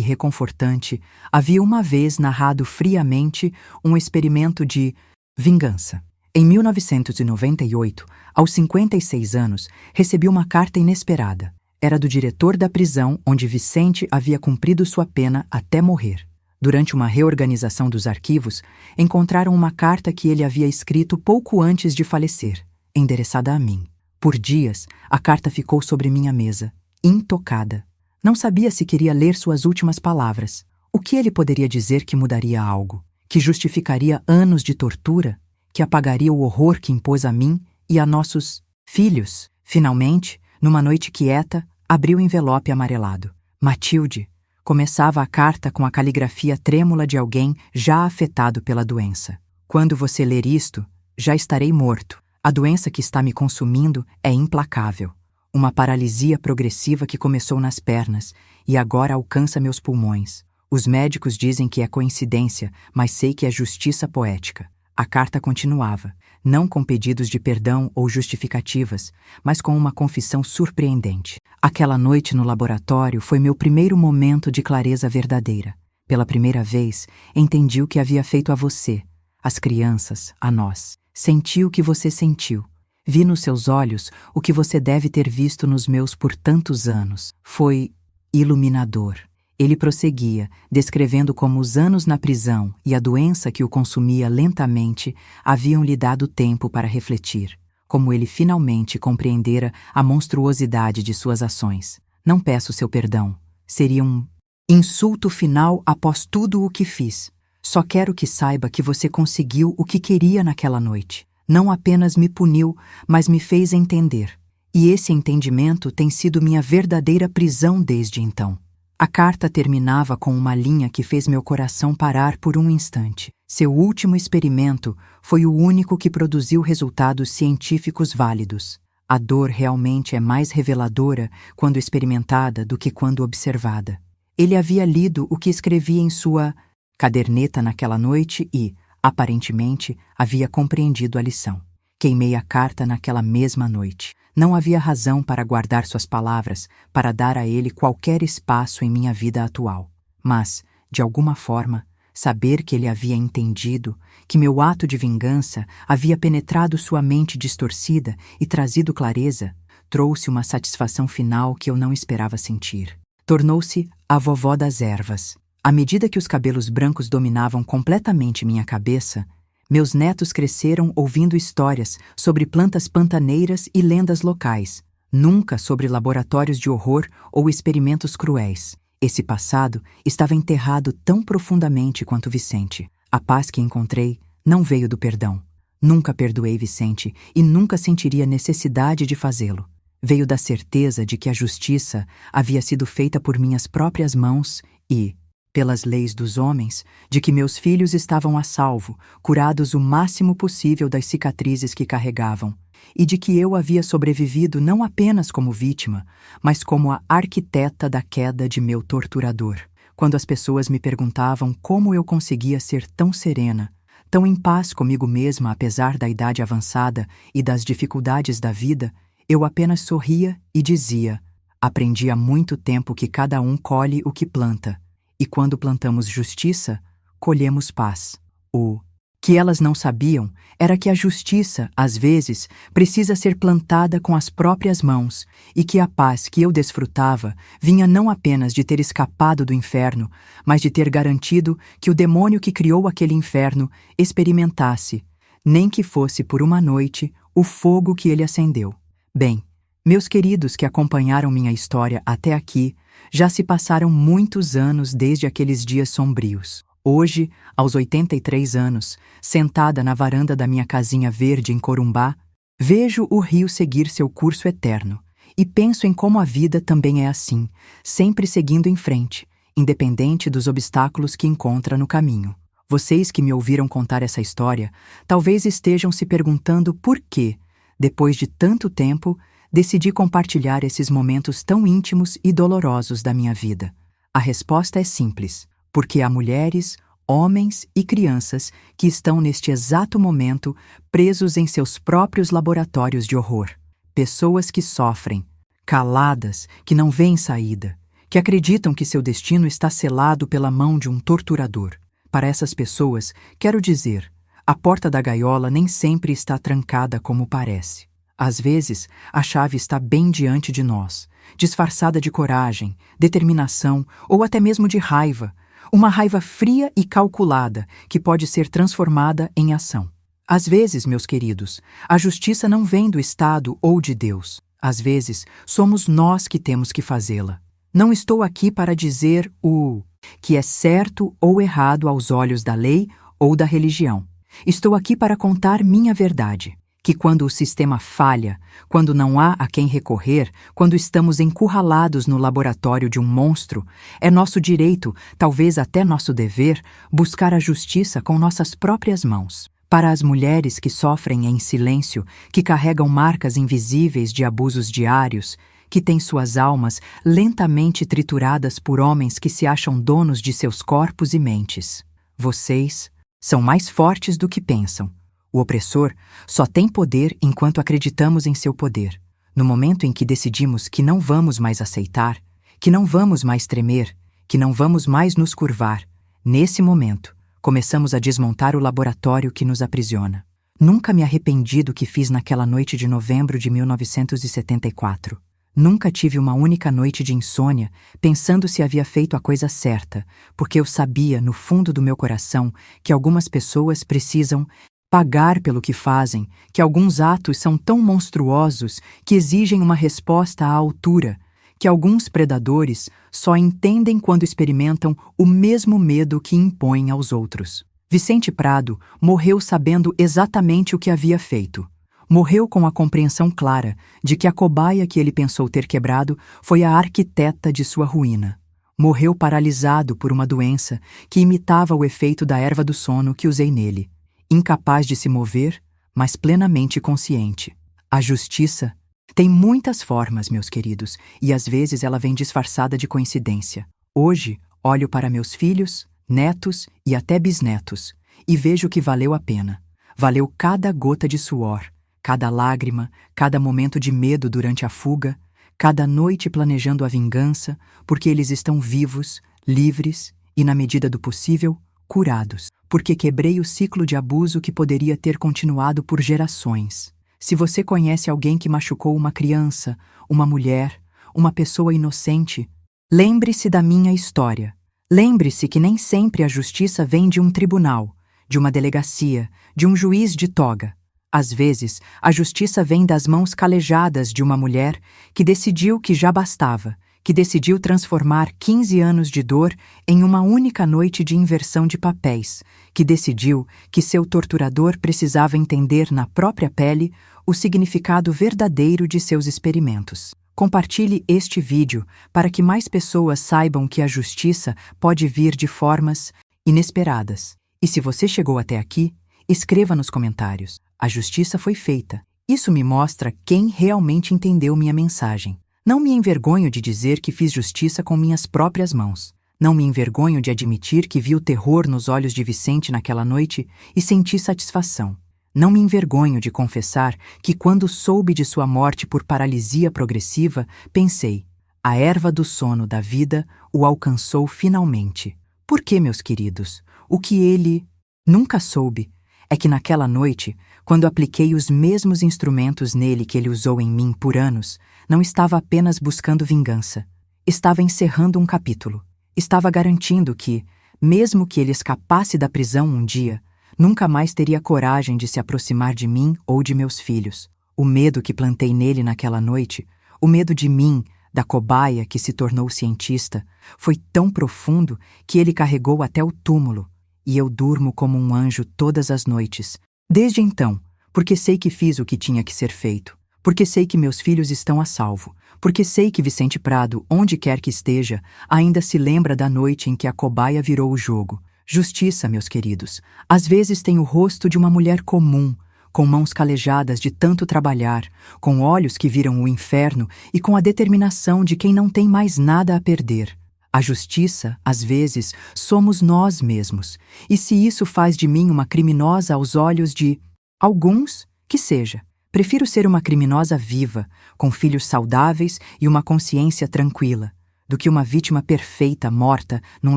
reconfortante havia uma vez narrado friamente um experimento de vingança. Em 1998, aos 56 anos, recebi uma carta inesperada. Era do diretor da prisão onde Vicente havia cumprido sua pena até morrer. Durante uma reorganização dos arquivos, encontraram uma carta que ele havia escrito pouco antes de falecer, endereçada a mim. Por dias, a carta ficou sobre minha mesa, intocada. Não sabia se queria ler suas últimas palavras. O que ele poderia dizer que mudaria algo? Que justificaria anos de tortura? Que apagaria o horror que impôs a mim e a nossos filhos? Finalmente, numa noite quieta, abri o envelope amarelado. Matilde. Começava a carta com a caligrafia trêmula de alguém já afetado pela doença. Quando você ler isto, já estarei morto. A doença que está me consumindo é implacável. Uma paralisia progressiva que começou nas pernas e agora alcança meus pulmões. Os médicos dizem que é coincidência, mas sei que é justiça poética. A carta continuava, não com pedidos de perdão ou justificativas, mas com uma confissão surpreendente. Aquela noite no laboratório foi meu primeiro momento de clareza verdadeira. Pela primeira vez, entendi o que havia feito a você, às crianças, a nós. Senti o que você sentiu. Vi nos seus olhos o que você deve ter visto nos meus por tantos anos. Foi iluminador. Ele prosseguia, descrevendo como os anos na prisão e a doença que o consumia lentamente haviam lhe dado tempo para refletir, como ele finalmente compreendera a monstruosidade de suas ações. Não peço seu perdão. Seria um insulto final após tudo o que fiz. Só quero que saiba que você conseguiu o que queria naquela noite. Não apenas me puniu, mas me fez entender. E esse entendimento tem sido minha verdadeira prisão desde então. A carta terminava com uma linha que fez meu coração parar por um instante. Seu último experimento foi o único que produziu resultados científicos válidos. A dor realmente é mais reveladora quando experimentada do que quando observada. Ele havia lido o que escrevia em sua caderneta naquela noite e, aparentemente, havia compreendido a lição. Queimei a carta naquela mesma noite. Não havia razão para guardar suas palavras, para dar a ele qualquer espaço em minha vida atual. Mas, de alguma forma, saber que ele havia entendido, que meu ato de vingança havia penetrado sua mente distorcida e trazido clareza, trouxe uma satisfação final que eu não esperava sentir. Tornou-se a vovó das ervas. À medida que os cabelos brancos dominavam completamente minha cabeça, meus netos cresceram ouvindo histórias sobre plantas pantaneiras e lendas locais, nunca sobre laboratórios de horror ou experimentos cruéis. Esse passado estava enterrado tão profundamente quanto Vicente. A paz que encontrei não veio do perdão. Nunca perdoei Vicente e nunca sentiria necessidade de fazê-lo. Veio da certeza de que a justiça havia sido feita por minhas próprias mãos e, pelas leis dos homens, de que meus filhos estavam a salvo, curados o máximo possível das cicatrizes que carregavam, e de que eu havia sobrevivido não apenas como vítima, mas como a arquiteta da queda de meu torturador. Quando as pessoas me perguntavam como eu conseguia ser tão serena, tão em paz comigo mesma apesar da idade avançada e das dificuldades da vida, eu apenas sorria e dizia: aprendi há muito tempo que cada um colhe o que planta, e quando plantamos justiça, colhemos paz. O que elas não sabiam era que a justiça, às vezes, precisa ser plantada com as próprias mãos e que a paz que eu desfrutava vinha não apenas de ter escapado do inferno, mas de ter garantido que o demônio que criou aquele inferno experimentasse, nem que fosse por uma noite, o fogo que ele acendeu. Bem, meus queridos que acompanharam minha história até aqui, já se passaram muitos anos desde aqueles dias sombrios. Hoje, aos 83 anos, sentada na varanda da minha casinha verde em Corumbá, vejo o rio seguir seu curso eterno e penso em como a vida também é assim, sempre seguindo em frente, independente dos obstáculos que encontra no caminho. Vocês que me ouviram contar essa história, talvez estejam se perguntando por que, depois de tanto tempo, decidi compartilhar esses momentos tão íntimos e dolorosos da minha vida. A resposta é simples. Porque há mulheres, homens e crianças que estão neste exato momento presos em seus próprios laboratórios de horror. Pessoas que sofrem, caladas, que não veem saída, que acreditam que seu destino está selado pela mão de um torturador. Para essas pessoas, quero dizer, a porta da gaiola nem sempre está trancada como parece. Às vezes, a chave está bem diante de nós, disfarçada de coragem, determinação ou até mesmo de raiva, uma raiva fria e calculada que pode ser transformada em ação. Às vezes, meus queridos, a justiça não vem do Estado ou de Deus. Às vezes, somos nós que temos que fazê-la. Não estou aqui para dizer o que é certo ou errado aos olhos da lei ou da religião. Estou aqui para contar minha verdade. Que quando o sistema falha, quando não há a quem recorrer, quando estamos encurralados no laboratório de um monstro, é nosso direito, talvez até nosso dever, buscar a justiça com nossas próprias mãos. Para as mulheres que sofrem em silêncio, que carregam marcas invisíveis de abusos diários, que têm suas almas lentamente trituradas por homens que se acham donos de seus corpos e mentes. Vocês são mais fortes do que pensam. O opressor só tem poder enquanto acreditamos em seu poder. No momento em que decidimos que não vamos mais aceitar, que não vamos mais tremer, que não vamos mais nos curvar, nesse momento, começamos a desmontar o laboratório que nos aprisiona. Nunca me arrependi do que fiz naquela noite de novembro de 1974. Nunca tive uma única noite de insônia pensando se havia feito a coisa certa, porque eu sabia, no fundo do meu coração, que algumas pessoas precisam pagar pelo que fazem, que alguns atos são tão monstruosos que exigem uma resposta à altura, que alguns predadores só entendem quando experimentam o mesmo medo que impõem aos outros. Vicente Prado morreu sabendo exatamente o que havia feito. Morreu com a compreensão clara de que a cobaia que ele pensou ter quebrado foi a arquiteta de sua ruína. Morreu paralisado por uma doença que imitava o efeito da erva do sono que usei nele, incapaz de se mover, mas plenamente consciente. A justiça tem muitas formas, meus queridos, e às vezes ela vem disfarçada de coincidência. Hoje, olho para meus filhos, netos e até bisnetos e vejo que valeu a pena. Valeu cada gota de suor, cada lágrima, cada momento de medo durante a fuga, cada noite planejando a vingança, porque eles estão vivos, livres e, na medida do possível, curados. Porque quebrei o ciclo de abuso que poderia ter continuado por gerações. Se você conhece alguém que machucou uma criança, uma mulher, uma pessoa inocente, lembre-se da minha história. Lembre-se que nem sempre a justiça vem de um tribunal, de uma delegacia, de um juiz de toga. Às vezes, a justiça vem das mãos calejadas de uma mulher que decidiu que já bastava, que decidiu transformar 15 anos de dor em uma única noite de inversão de papéis, que decidiu que seu torturador precisava entender na própria pele o significado verdadeiro de seus experimentos. Compartilhe este vídeo para que mais pessoas saibam que a justiça pode vir de formas inesperadas. E se você chegou até aqui, escreva nos comentários: a justiça foi feita. Isso me mostra quem realmente entendeu minha mensagem. Não me envergonho de dizer que fiz justiça com minhas próprias mãos. Não me envergonho de admitir que vi o terror nos olhos de Vicente naquela noite e senti satisfação. Não me envergonho de confessar que, quando soube de sua morte por paralisia progressiva, pensei: a erva do sono da vida o alcançou finalmente. Por quê, meus queridos? O que ele nunca soube é que naquela noite, quando apliquei os mesmos instrumentos nele que ele usou em mim por anos, não estava apenas buscando vingança. Estava encerrando um capítulo. Estava garantindo que, mesmo que ele escapasse da prisão um dia, nunca mais teria coragem de se aproximar de mim ou de meus filhos. O medo que plantei nele naquela noite, o medo de mim, da cobaia que se tornou cientista, foi tão profundo que ele carregou até o túmulo. E eu durmo como um anjo todas as noites. Desde então, porque sei que fiz o que tinha que ser feito, porque sei que meus filhos estão a salvo, porque sei que Vicente Prado, onde quer que esteja, ainda se lembra da noite em que a cobaia virou o jogo. Justiça, meus queridos, às vezes tem o rosto de uma mulher comum, com mãos calejadas de tanto trabalhar, com olhos que viram o inferno e com a determinação de quem não tem mais nada a perder. A justiça, às vezes, somos nós mesmos. E se isso faz de mim uma criminosa aos olhos de alguns, que seja. Prefiro ser uma criminosa viva, com filhos saudáveis e uma consciência tranquila, do que uma vítima perfeita morta num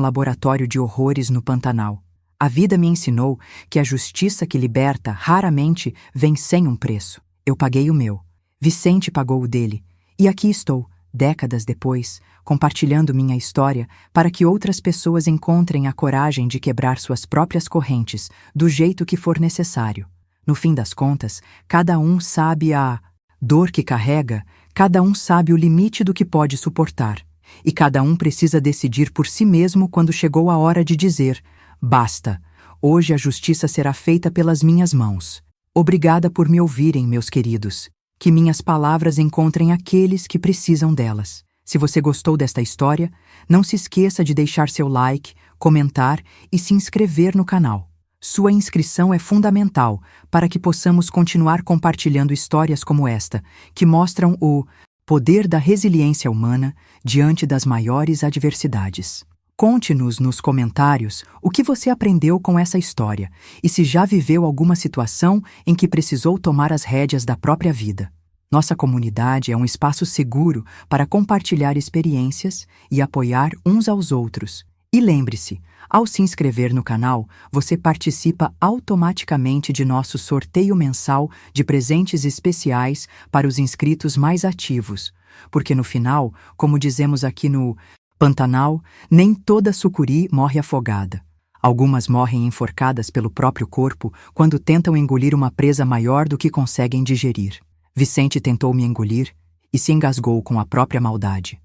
laboratório de horrores no Pantanal. A vida me ensinou que a justiça que liberta raramente vem sem um preço. Eu paguei o meu. Vicente pagou o dele. E aqui estou, décadas depois, compartilhando minha história para que outras pessoas encontrem a coragem de quebrar suas próprias correntes do jeito que for necessário. No fim das contas, cada um sabe a dor que carrega, cada um sabe o limite do que pode suportar. E cada um precisa decidir por si mesmo quando chegou a hora de dizer: basta, hoje a justiça será feita pelas minhas mãos. Obrigada por me ouvirem, meus queridos. Que minhas palavras encontrem aqueles que precisam delas. Se você gostou desta história, não se esqueça de deixar seu like, comentar e se inscrever no canal. Sua inscrição é fundamental para que possamos continuar compartilhando histórias como esta, que mostram o poder da resiliência humana diante das maiores adversidades. Conte-nos nos comentários o que você aprendeu com essa história e se já viveu alguma situação em que precisou tomar as rédeas da própria vida. Nossa comunidade é um espaço seguro para compartilhar experiências e apoiar uns aos outros. E lembre-se, ao se inscrever no canal, você participa automaticamente de nosso sorteio mensal de presentes especiais para os inscritos mais ativos, porque no final, como dizemos aqui no Pantanal, nem toda sucuri morre afogada. Algumas morrem enforcadas pelo próprio corpo quando tentam engolir uma presa maior do que conseguem digerir. Vicente tentou me engolir e se engasgou com a própria maldade.